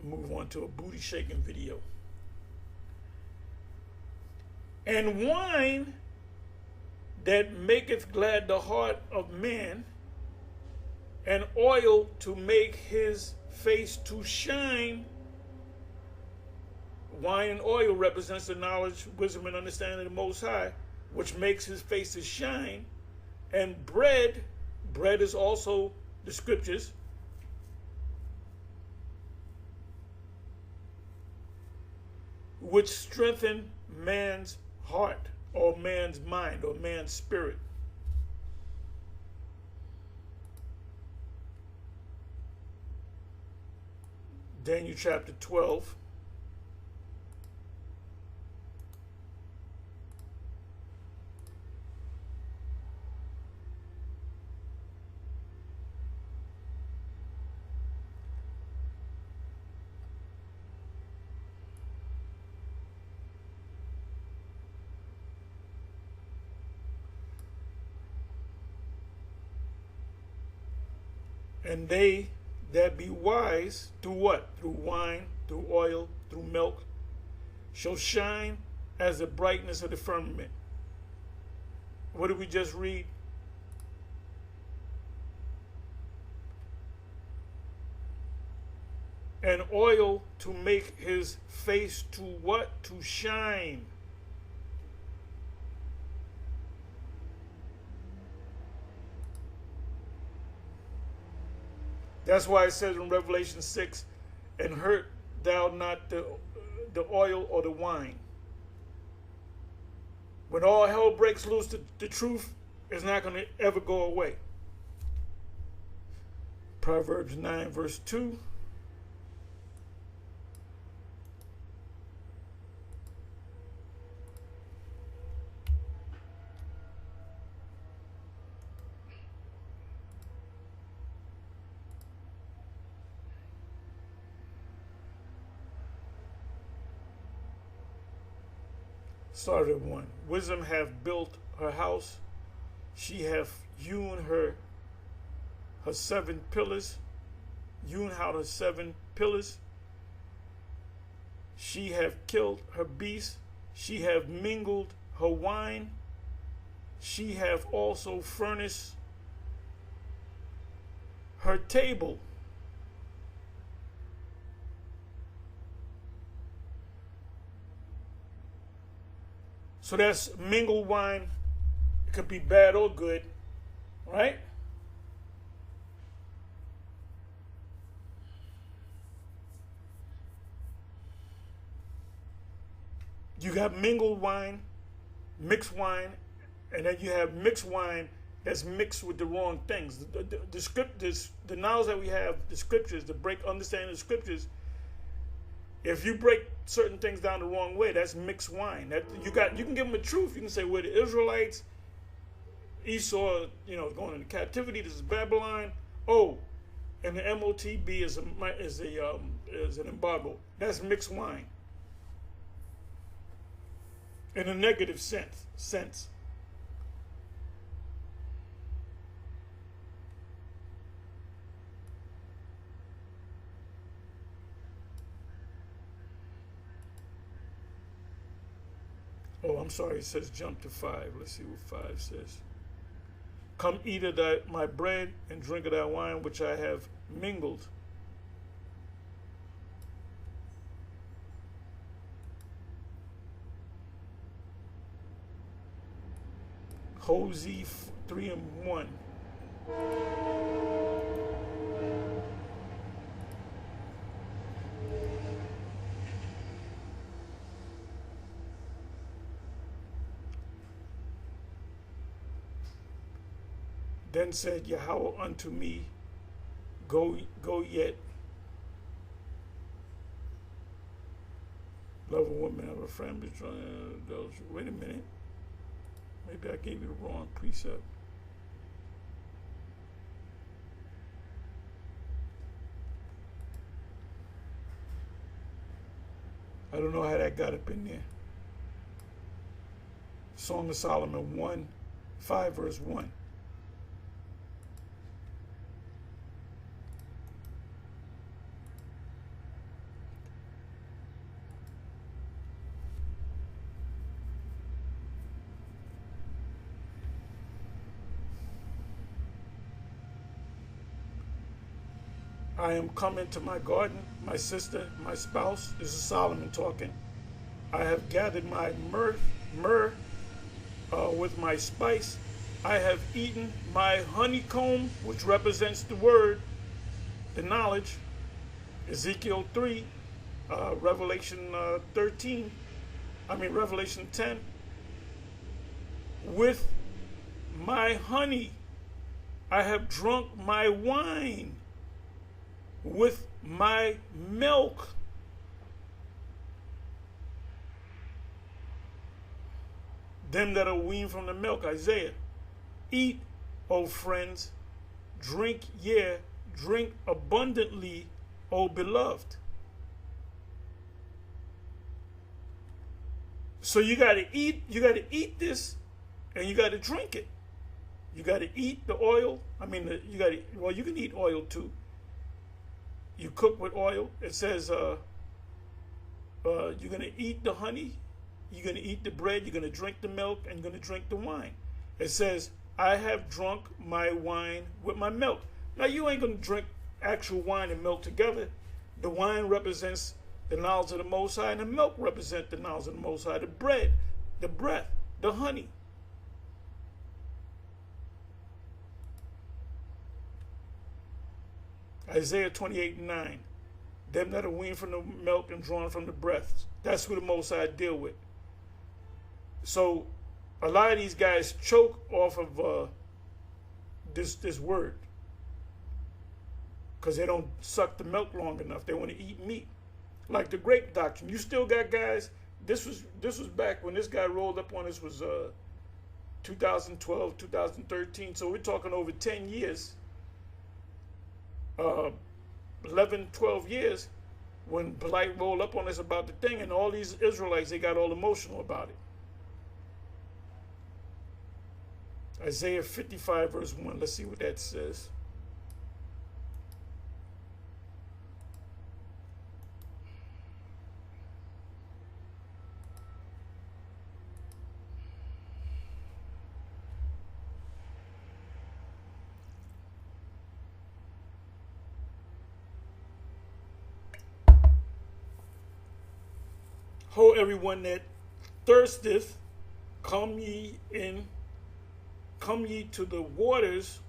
Move on to a booty-shaking video. And wine that maketh glad the heart of man, and oil to make his face to shine. Wine and oil represents the knowledge, wisdom, and understanding of the Most High, which makes his face to shine. And bread is also the scriptures, which strengthen man's heart, or man's mind, or man's spirit. Daniel chapter 12. And they that be wise, through what? Through wine, through oil, through milk, shall shine as the brightness of the firmament. What did we just read? And oil to make his face to what? To shine. That's why it says in Revelation 6, and hurt thou not the oil or the wine. When all hell breaks loose, the truth is not going to ever go away. Proverbs 9 verse 2. Started at 1. Wisdom hath built her house, she hath hewn her 7 pillars, hewn out her 7 pillars. She hath killed her beasts, she hath mingled her wine, she hath also furnished her table. So that's mingled wine. It could be bad or good, right? You got mingled wine, mixed wine, and then you have mixed wine that's mixed with the wrong things. The knowledge that we have, the scriptures, the understanding of the scriptures. If you break certain things down the wrong way, that's mixed wine. That you can give them the truth. You can say we're the Israelites. Esau, going into captivity. This is Babylon. Oh, and the MOTB is an embargo. That's mixed wine. In a negative sense. Oh, I'm sorry, it says jump to 5. Let's see what 5 says. Come eat of my bread and drink of thy wine, which I have mingled. Hosea 3:1. Then said Yahweh unto me, Go yet. Love a woman of a friend. Wait a minute. Maybe I gave you the wrong precept. I don't know how that got up in there. Song of Solomon 1:5 verse 1. I am coming to my garden, my sister, my spouse. This is Solomon talking. I have gathered my myrrh with my spice. I have eaten my honeycomb, which represents the word, the knowledge. Ezekiel 3, Revelation 10. With my honey, I have drunk my wine. With my milk, them that are weaned from the milk, Isaiah. Eat, O friends, drink abundantly, O beloved. So you got to eat this, and you got to drink it. You got to eat the oil. You can eat oil too. You cook with oil. It says you're going to eat the honey, you're going to eat the bread, you're going to drink the milk, and you're going to drink the wine. It says, I have drunk my wine with my milk. Now, you ain't going to drink actual wine and milk together. The wine represents the knowledge of the Most High, and the milk represents the knowledge of the Most High. The bread, the breath, the honey. Isaiah 28:9. Them that are weaned from the milk and drawn from the breast. That's who the Most High deal with. So a lot of these guys choke off of this word because they don't suck the milk long enough. They want to eat meat, like the grape doctrine. You still got guys. This was back when this guy rolled up on us was 2012, 2013. So we're talking over 10 years, 11, 12 years, when Polite rolled up on us about the thing, and all these Israelites, they got all emotional about it. Isaiah 55 verse 1. Let's see what that says. Ho, everyone that thirsteth, come ye to the waters.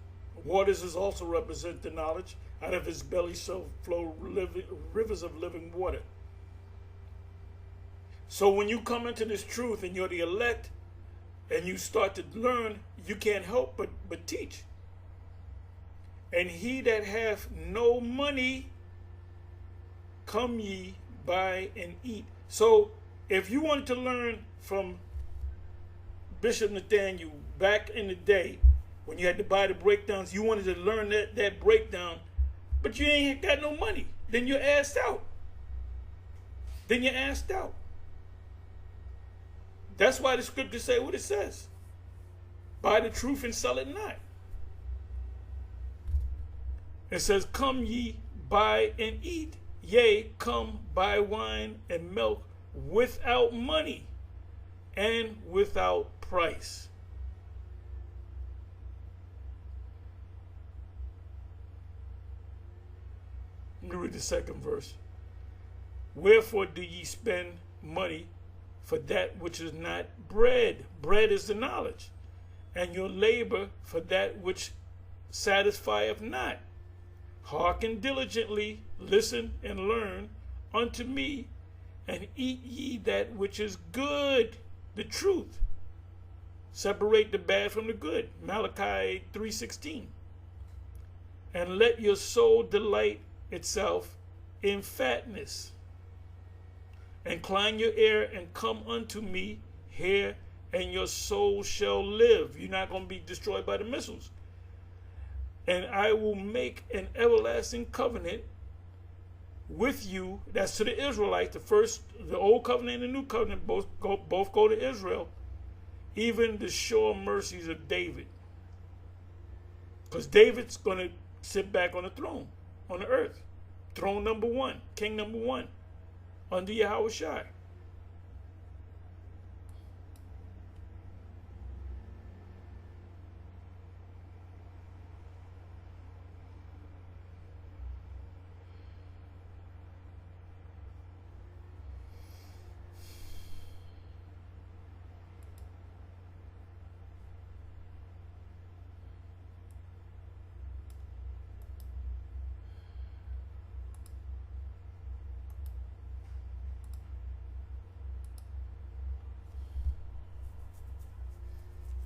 Waters is also represent the knowledge. Out of his belly shall flow rivers of living water. So when you come into this truth and you're the elect and you start to learn, you can't help but teach. And he that hath no money, come ye, buy and eat. So if you want to learn from Bishop Nathaniel back in the day when you had to buy the breakdowns, you wanted to learn that breakdown, but you ain't got no money, then you're asked out. That's why the scriptures say what it says. Buy the truth and sell it not. It says, come ye, buy and eat. Yea, come, buy wine and milk without money and without price. Let me read the second verse. Wherefore do ye spend money for that which is not bread? Bread is the knowledge. And your labor for that which satisfieth not. Hearken diligently, listen and learn unto me, and eat ye that which is good, the truth. Separate the bad from the good. Malachi 3:16. And let your soul delight itself in fatness. Incline your ear and come unto me, hear, and your soul shall live. You're not going to be destroyed by the missiles. And I will make an everlasting covenant with you. That's to the Israelites. The old covenant and the new covenant both go to Israel. Even the sure mercies of David. Because David's going to sit back on the throne, on the earth. Throne number one, king number one, under Yahweh Shai.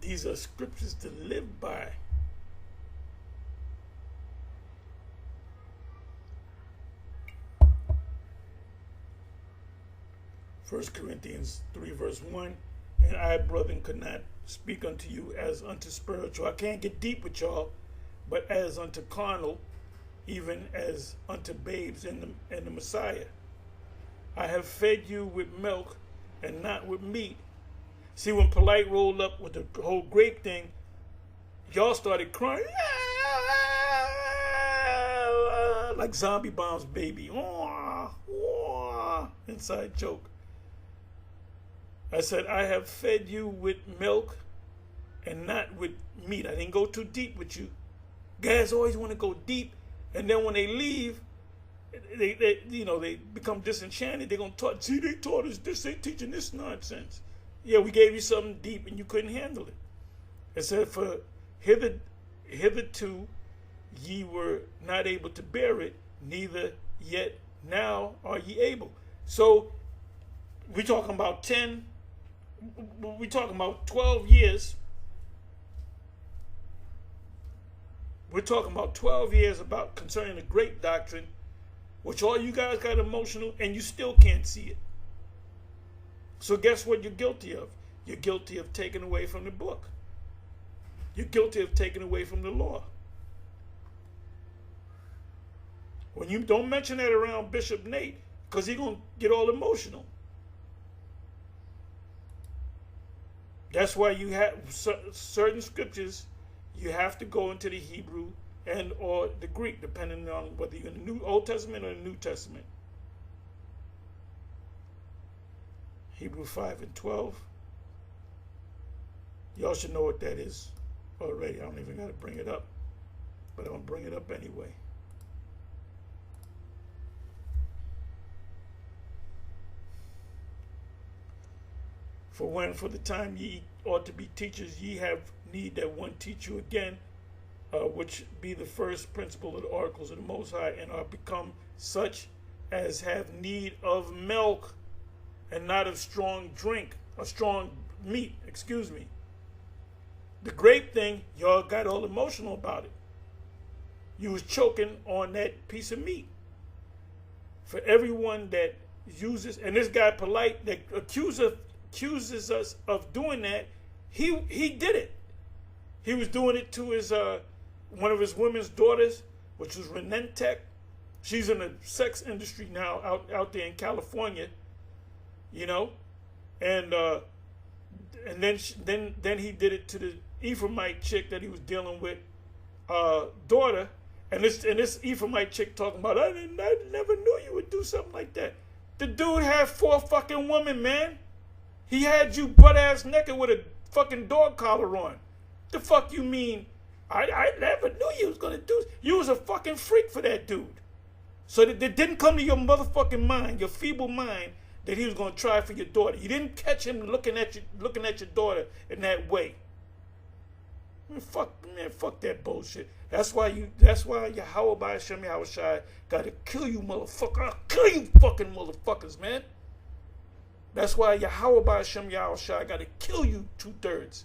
These are scriptures to live by. First Corinthians 3 verse 1. And I, brethren, could not speak unto you as unto spiritual. I can't get deep with y'all, but as unto carnal, even as unto babes in the Messiah. I have fed you with milk and not with meat. See, when Polite rolled up with the whole grape thing, y'all started crying like Zombie Bomb's baby. Inside joke. I said, I have fed you with milk and not with meat. I didn't go too deep with you. Guys always want to go deep, and then when they leave, they become disenchanted. They're going to talk, see, they taught us this, they teaching this nonsense. Yeah, we gave you something deep and you couldn't handle it. It said, for hitherto ye were not able to bear it, neither yet now are ye able. So we talking about 12 years. We're talking about 12 years about concerning the grape doctrine, which all you guys got emotional and you still can't see it. So guess what you're guilty of? You're guilty of taking away from the book. You're guilty of taking away from the law. When you don't mention that around Bishop Nate, because he's going to get all emotional. That's why you have certain scriptures, you have to go into the Hebrew and or the Greek, depending on whether you're in the Old Testament or the New Testament. Hebrew 5 and 12. Y'all should know what that is already. I don't even got to bring it up, but I'm going to bring it up anyway. For when for the time ye ought to be teachers, ye have need that one teach you again, which be the first principle of the oracles of the Most High, and are become such as have need of milk, and not of strong drink, or strong meat, excuse me. The grape thing, y'all got all emotional about it. You was choking on that piece of meat. For everyone that uses, and this guy Polite that accuses us of doing that, he did it. He was doing it to his one of his women's daughters, which was Renentech. She's in the sex industry now out there in California, you know, and then he did it to the Ephraimite chick that he was dealing with, daughter, and this Ephraimite chick talking about, I never knew you would do something like that. The dude had 4 fucking women, man. He had you butt ass naked with a fucking dog collar on. The fuck you mean? I never knew you was gonna do. You was a fucking freak for that dude. So that it didn't come to your motherfucking mind, your feeble mind, that he was gonna try for your daughter. You didn't catch him looking at your daughter in that way. Man, fuck that bullshit. That's why Yahweh by Hashem Yahushai gotta kill you, motherfucker. I'll kill you fucking motherfuckers, man. That's why Yahweh by Hashem Yahushai gotta kill you 2/3.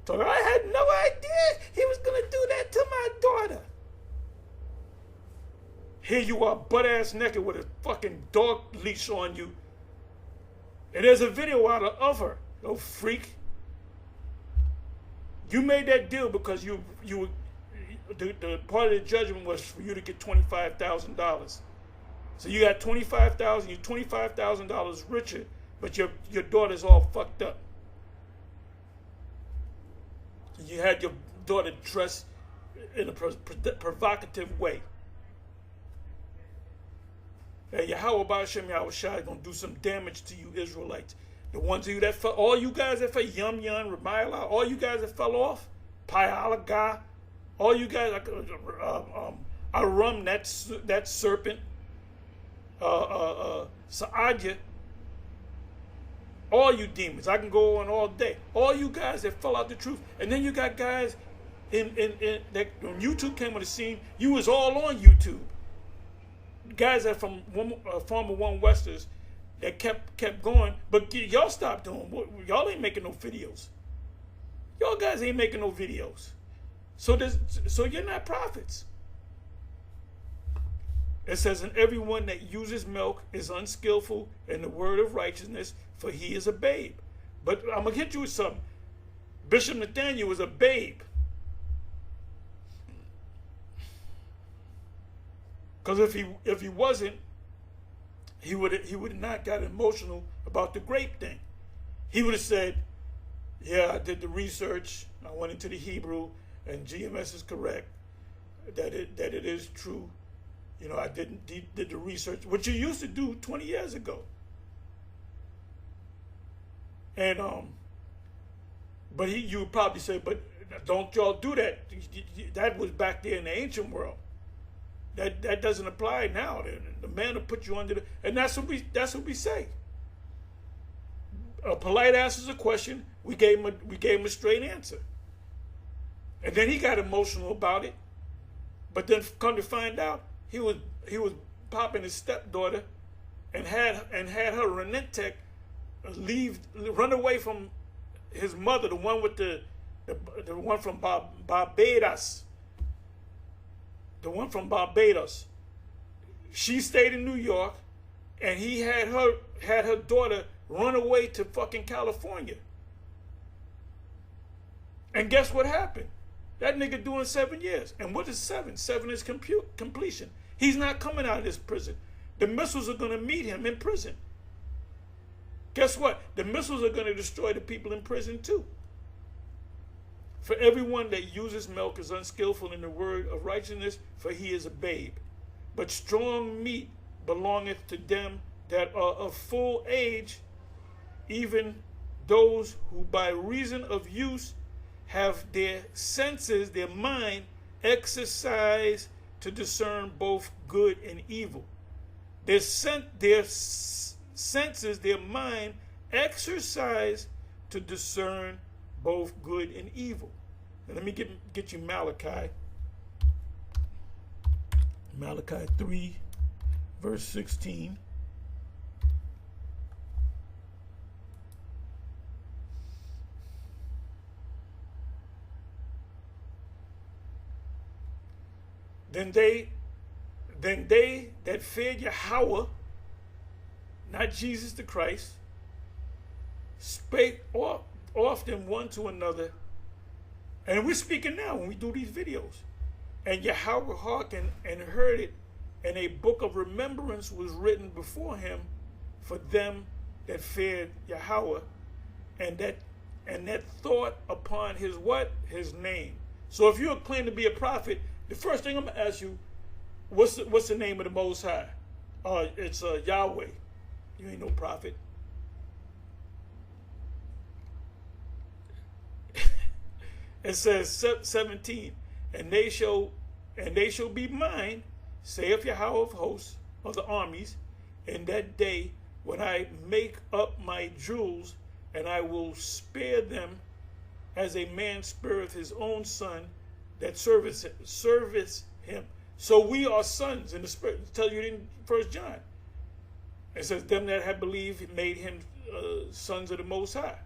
So I had no idea he was gonna do that to my daughter. Here you are, butt ass naked with a fucking dog leash on you. And there's a video out of her, oh freak. You made that deal because the part of the judgment was for you to get $25,000. So you got $25,000, you're $25,000 richer, but your daughter's all fucked up. You had your daughter dressed in a provocative way. And Yahweh Ba'ashem Yahushua is going to do some damage to you Israelites. The ones of you that fell, all you guys that fell, Yum, Ramayala, all you guys that fell off, Payalaga, all you guys, Arum, that serpent, Sa'adya, all you demons, I can go on all day. All you guys that fell out the truth. And then you got guys in that when YouTube came on the scene, you was all on YouTube. Guys that from former One Westers that kept going, but y'all stopped doing. Y'all ain't making no videos. Y'all guys ain't making no videos. So you're not prophets. It says, and everyone that uses milk is unskillful in the word of righteousness, for he is a babe. But I'm going to hit you with something. Bishop Nathaniel was a babe. Because if he wasn't, he would have not got emotional about the grape thing. He would have said, yeah, I did the research, I went into the Hebrew, and GMS is correct, that it is true. You know, I did the research, which you used to do 20 years ago. And but you would probably say, but don't y'all do that? That was back there in the ancient world. That doesn't apply now. The man will put you under the, and that's what we say. A polite asks us a question, we gave him a straight answer, and then he got emotional about it. But then come to find out, he was popping his stepdaughter, and had her Renentech run away from his mother, the one with the one from Barbados, the one from Barbados. She stayed in New York, and he had her daughter run away to fucking California. And guess what happened? That nigga doing 7 years. And what is 7? 7 is completion. He's not coming out of this prison. The missiles are going to meet him in prison. Guess what? The missiles are going to destroy the people in prison too. For everyone that uses milk is unskillful in the word of righteousness, for he is a babe. But strong meat belongeth to them that are of full age, even those who by reason of use have their senses, their mind, exercised to discern both good and evil. Their senses, their mind, exercised to discern both good and evil. Now let me get you Malachi. Malachi 3, verse 16. Then they that feared Yahweh, not Jesus the Christ, spake often one to another. And we're speaking now when we do these videos. And Yahweh hearkened and heard it, and a book of remembrance was written before him for them that feared Yahweh, and that thought upon his what? His name. So if you claim to be a prophet, the first thing I'm going to ask you, what's the name of the Most High? It's Yahweh. You ain't no prophet. It says 17, and they shall be mine, saith Yahweh of hosts, of the armies, in that day when I make up my jewels, and I will spare them as a man spareth his own son that service him. So we are sons in the spirit. It tells you in 1 John. It says, them that have believed made him sons of the Most High.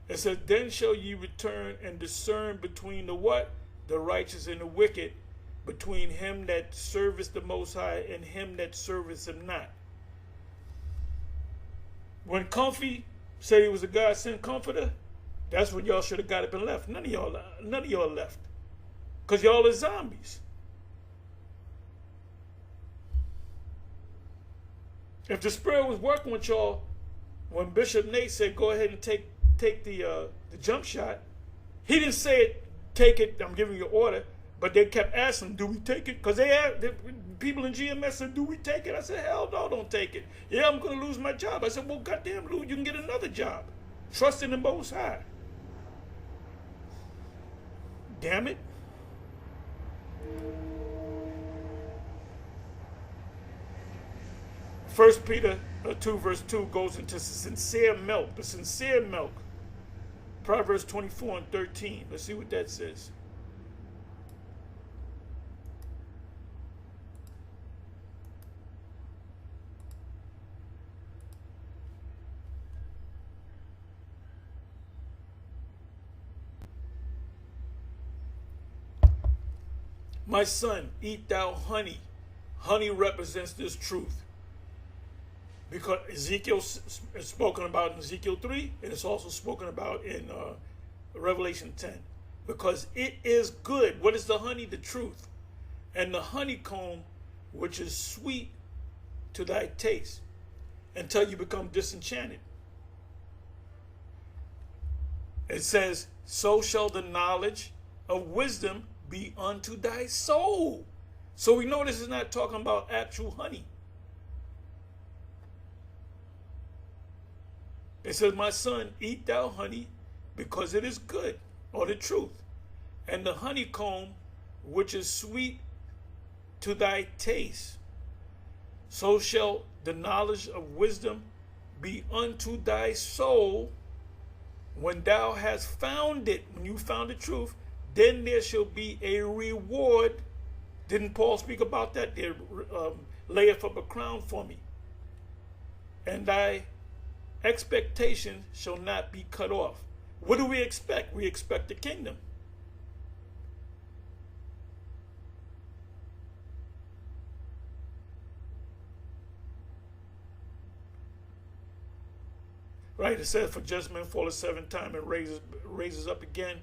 It says, then shall ye return and discern between the what? The righteous and the wicked, between him that serveth the Most High and him that serveth him not. When Comfy said he was a God-sent comforter, that's when y'all should have got up and left. None of y'all left. Because y'all are zombies. If the Spirit was working with y'all, when Bishop Nate said, go ahead and take the jump shot, he didn't say it, take it, I'm giving you an order, but they kept asking, do we take it? Because people in GMS said, do we take it? I said, hell no, don't take it. Yeah, I'm going to lose my job. I said, well, goddamn, Lou, you can get another job. Trust in the Most High. Damn it. First Peter 2 verse 2 goes into sincere milk, the sincere milk. Proverbs 24 and 13. Let's see what that says. My son, eat thou honey. Honey represents this truth. Because Ezekiel is spoken about in Ezekiel 3, and it's also spoken about in Revelation 10. Because it is good. What is the honey? The truth. And the honeycomb, which is sweet to thy taste, until you become disenchanted. It says, so shall the knowledge of wisdom be unto thy soul. So we know this is not talking about actual honey. It says, my son, eat thou honey, because it is good, or the truth. And the honeycomb, which is sweet to thy taste. So shall the knowledge of wisdom be unto thy soul. When thou hast found it, when you found the truth, then there shall be a reward Didn't Paul speak about that? There layeth up a crown for me, and thy expectation shall not be cut off. What do we expect? We expect the kingdom. Right? It says, for just man falleth 7 times and raises up again,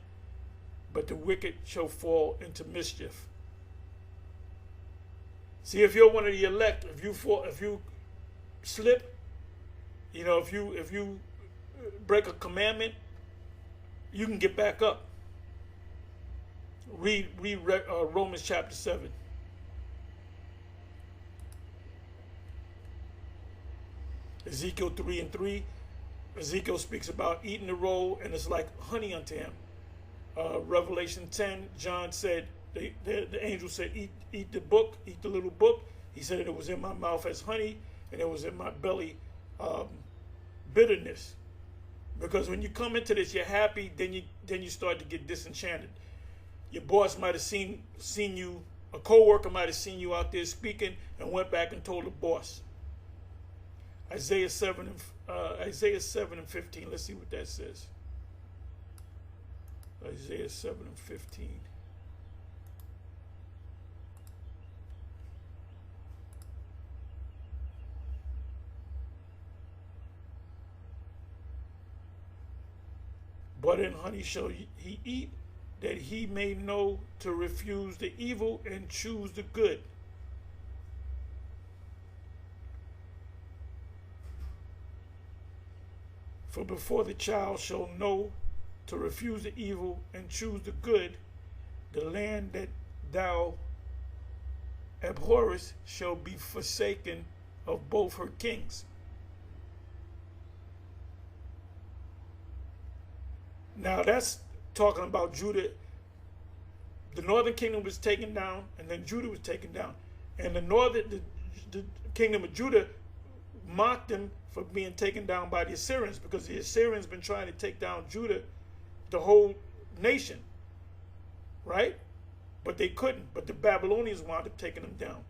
but the wicked shall fall into mischief. See, if you're one of the elect, if you slip, you know, if you break a commandment, you can get back up. Read Romans chapter 7. Ezekiel 3:3. Ezekiel speaks about eating the roll, and it's like honey unto him. Revelation 10, John said, the angel said, eat the book, eat the little book. He said it was in my mouth as honey, and it was in my belly bitterness. Because when you come into this, you're happy, then you start to get disenchanted. Your boss might have seen you, a co-worker might have seen you out there speaking and went back and told the boss. Isaiah 7 and 15. Let's see what that says. Isaiah 7 and 15. Butter and honey shall he eat, that he may know to refuse the evil and choose the good. For before the child shall know to refuse the evil and choose the good, the land that thou abhorrest shall be forsaken of both her kings. Now that's talking about Judah. The northern kingdom was taken down, and then Judah was taken down. And the kingdom of Judah mocked them for being taken down by the Assyrians, because the Assyrians been trying to take down Judah, the whole nation, right? But they couldn't. But the Babylonians wound up taking them down.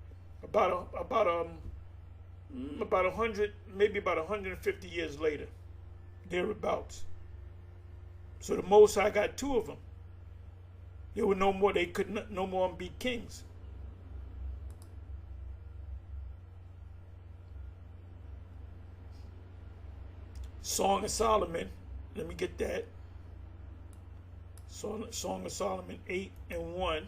About 100, maybe about 150 years later, thereabouts. So the Most High got 2 of them. There were no more. They could no more be kings. Song of Solomon. Let me get that. Song of Solomon 8 and 1.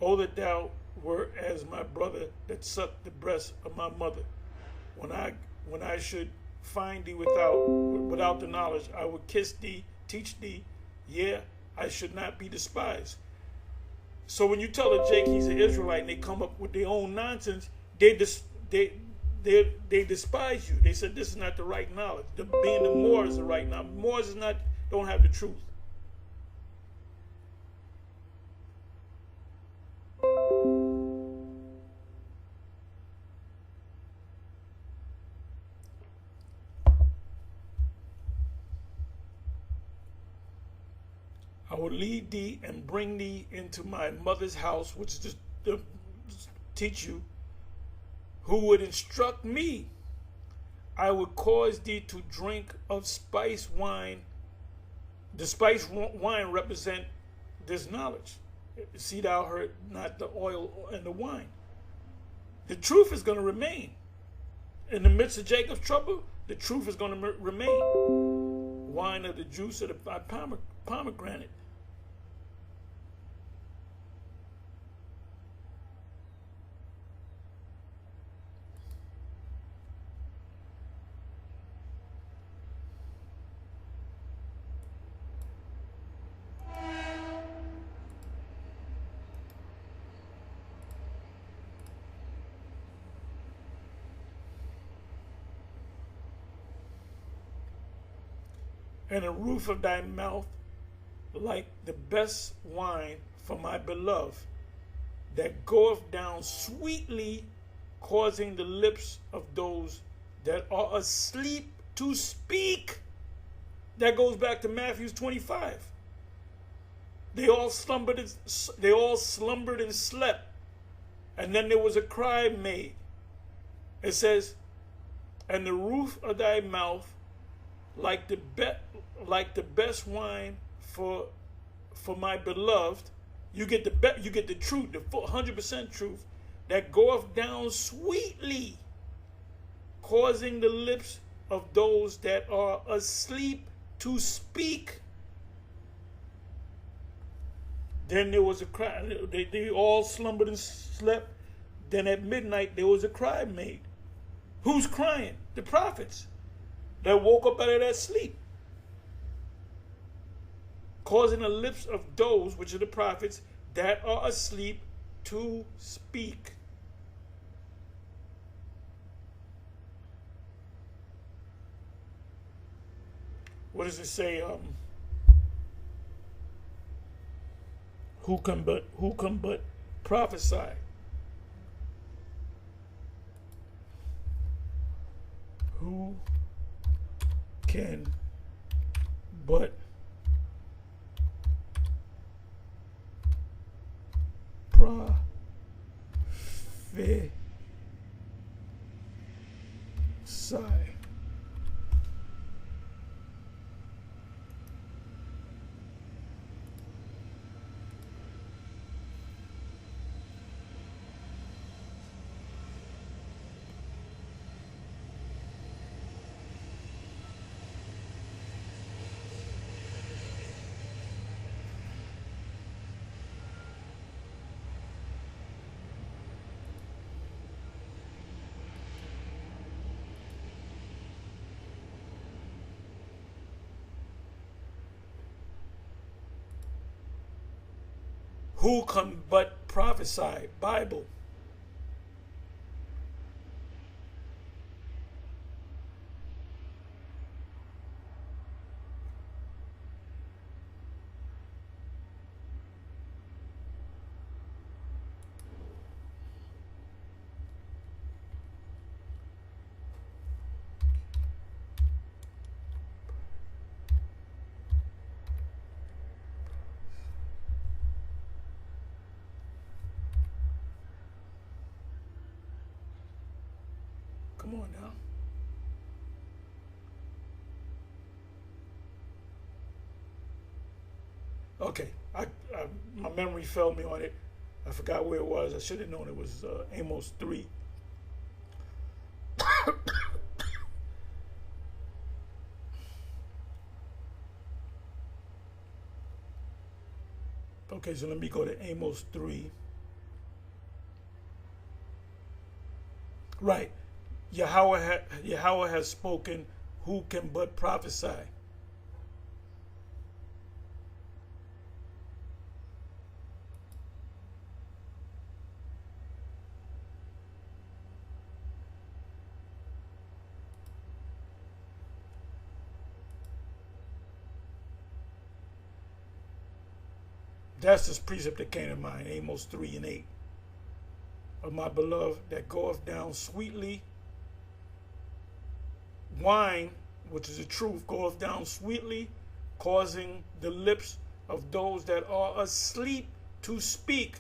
Oh, that thou wert as my brother that sucked the breast of my mother. When I should find thee without the knowledge, I would kiss thee, teach thee, yeah, I should not be despised. So when you tell a Jake he's an Israelite and they come up with their own nonsense, they despise you. They said this is not the right knowledge. Being the Moor is the right knowledge. Moors don't have the truth. I will lead thee and bring thee into my mother's house, which is to teach you, who would instruct me. I would cause thee to drink of spice wine. The spice wine represent this knowledge. See thou hurt not the oil and the wine. The truth is going to remain. In the midst of Jacob's trouble, the truth is going to remain. Wine of the juice of the pomegranate. And the roof of thy mouth like the best wine for my beloved, that goeth down sweetly, causing the lips of those that are asleep to speak. That goes back to Matthew 25. They all slumbered and slept. And then there was a cry made. It says, and the roof of thy mouth like the best wine for my beloved. You get the truth, the 100% truth that goeth down sweetly, causing the lips of those that are asleep to speak. Then there was a cry. They all slumbered and slept. Then at midnight there was a cry made. Who's crying? The prophets that woke up out of that sleep. Causing the lips of those, which are the prophets, that are asleep to speak. What does it say? Who can but prophesy? Who can but prophesy? Who can but prophesy? Bible. Come on now. Okay, my memory failed me on it. I forgot where it was. I should have known it was Amos 3. Okay, so let me go to Amos 3. Right. Yahweh has spoken, who can but prophesy? That's this precept that came to mind, Amos 3 and 8. Of my beloved that goeth down sweetly. Wine, which is the truth, goeth down sweetly, causing the lips of those that are asleep to speak.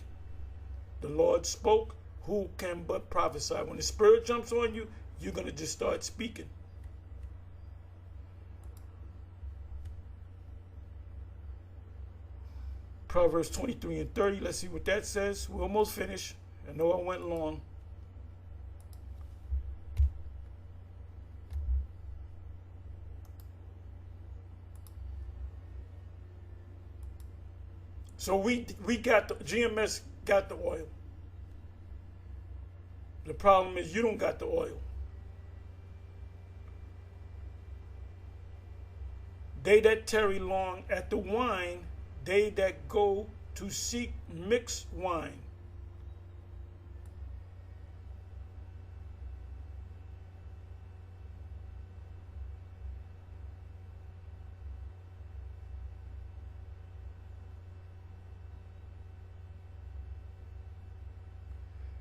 The Lord spoke, who can but prophesy? When the Spirit jumps on you, you're going to just start speaking. Proverbs 23 and 30, let's see what that says. We're almost finished. I know I went long. So we got the GMS got the oil. The problem is you don't got the oil. They that tarry long at the wine, they that go to seek mixed wine.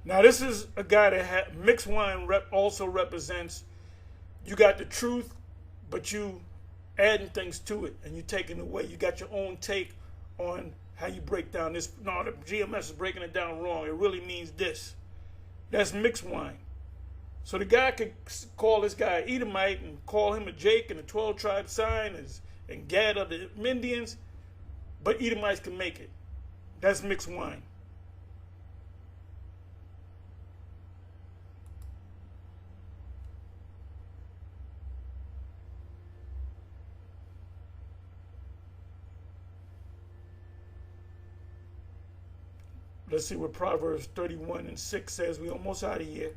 Now this is a guy that had mixed wine also represents You got the truth, but you adding things to it and you taking it away. You got your own take on how you break down this. No, the GMS is breaking it down wrong. It really means this. That's mixed wine. So the guy could call this guy Edomite and call him a Jake and a 12 tribe sign and Gad of the Indians, but Edomites can make it. That's mixed wine. Let's see what Proverbs 31:6 says. We almost out of here.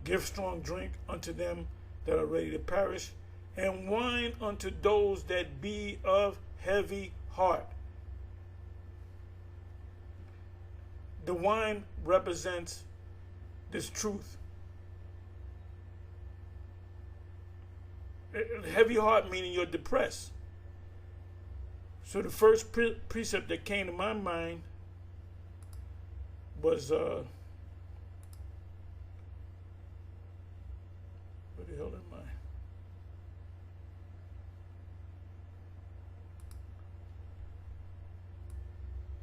Give strong drink unto them that are ready to perish, and wine unto those that be of heavy heart. The wine represents this truth. Heavy heart meaning you're depressed. So the first precept that came to my mind was where the hell am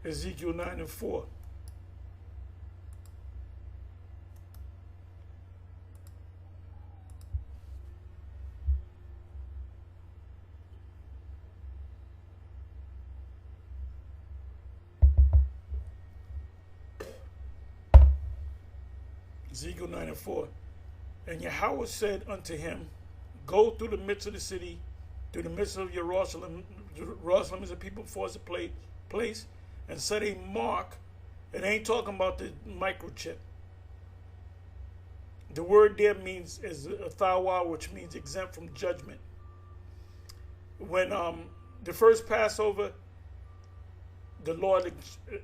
I? Ezekiel 9:4. Ezekiel 9:4. And Yahweh said unto him, go through the midst of the city, through the midst of Jerusalem. Jerusalem is a people forced place, and set a mark. It ain't talking about the microchip. The word there means is a thawa, which means exempt from judgment. When the first Passover, the Lord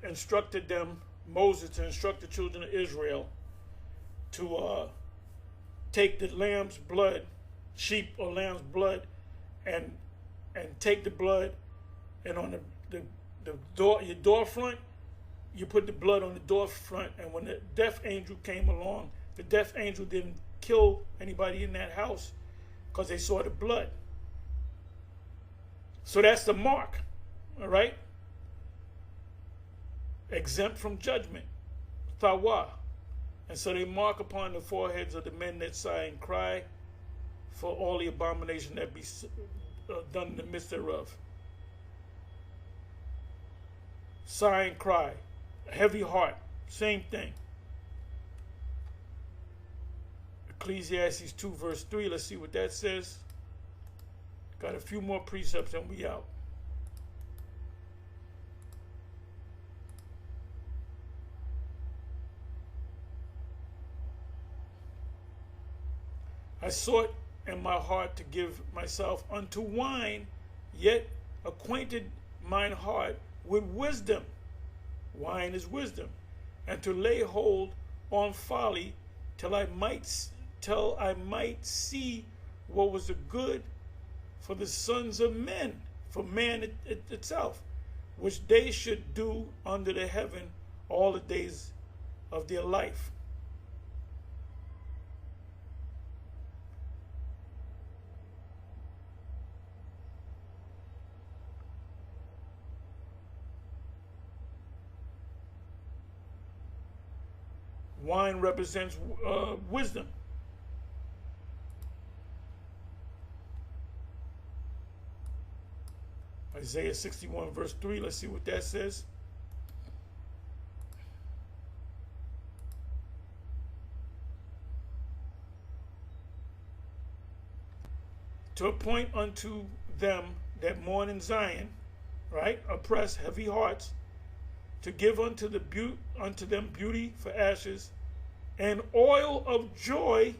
instructed them, Moses, to instruct the children of Israel to take the lamb's blood, sheep or lamb's blood, and take the blood, and on the door, your door front, you put the blood on the door front. And when the death angel came along, the death angel didn't kill anybody in that house because they saw the blood. So that's the mark, all right? Exempt from judgment, thawa. And so they mark upon the foreheads of the men that sigh and cry for all the abomination that be done in the midst thereof. Sigh and cry, heavy heart, same thing. Ecclesiastes 2:3, let's see what that says. Got a few more precepts and we out. I sought in my heart to give myself unto wine, yet acquainted mine heart with wisdom. Wine is wisdom. And to lay hold on folly till I might see what was the good for the sons of men, for man itself, which they should do under the heaven all the days of their life. Wine represents wisdom. Isaiah 61:3, let's see what that says. To appoint unto them that mourn in Zion, right, oppressed, heavy hearts, to give unto them beauty for ashes, and oil of joy.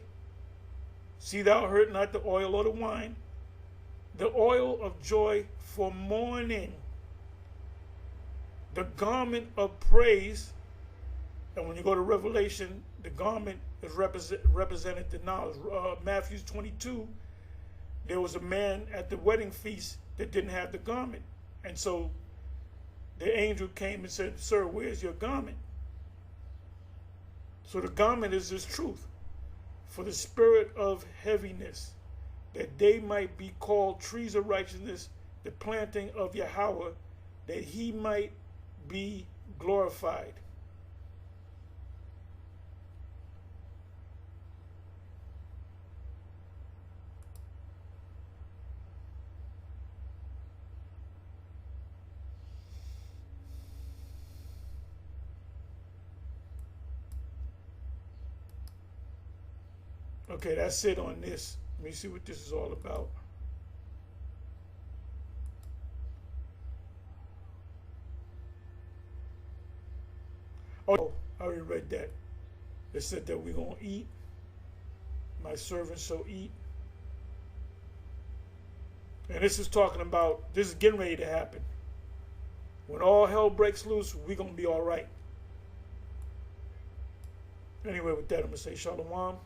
See thou hurt not the oil or the wine, the oil of joy for mourning, the garment of praise. And when you go to Revelation, the garment is represented the knowledge. Matthew 22 there was a man at the wedding feast that didn't have the garment. And so the angel came and said, "Sir, where's your garment?" So the garment is this truth. For the spirit of heaviness, that they might be called trees of righteousness, the planting of Yahweh, that he might be glorified. Okay, that's it on this. Let me see what this is all about. Oh, I already read that. It said that we're going to eat. My servants shall eat. And this is talking about, this is getting ready to happen. When all hell breaks loose, we're going to be all right. Anyway, with that, I'm going to say shalom.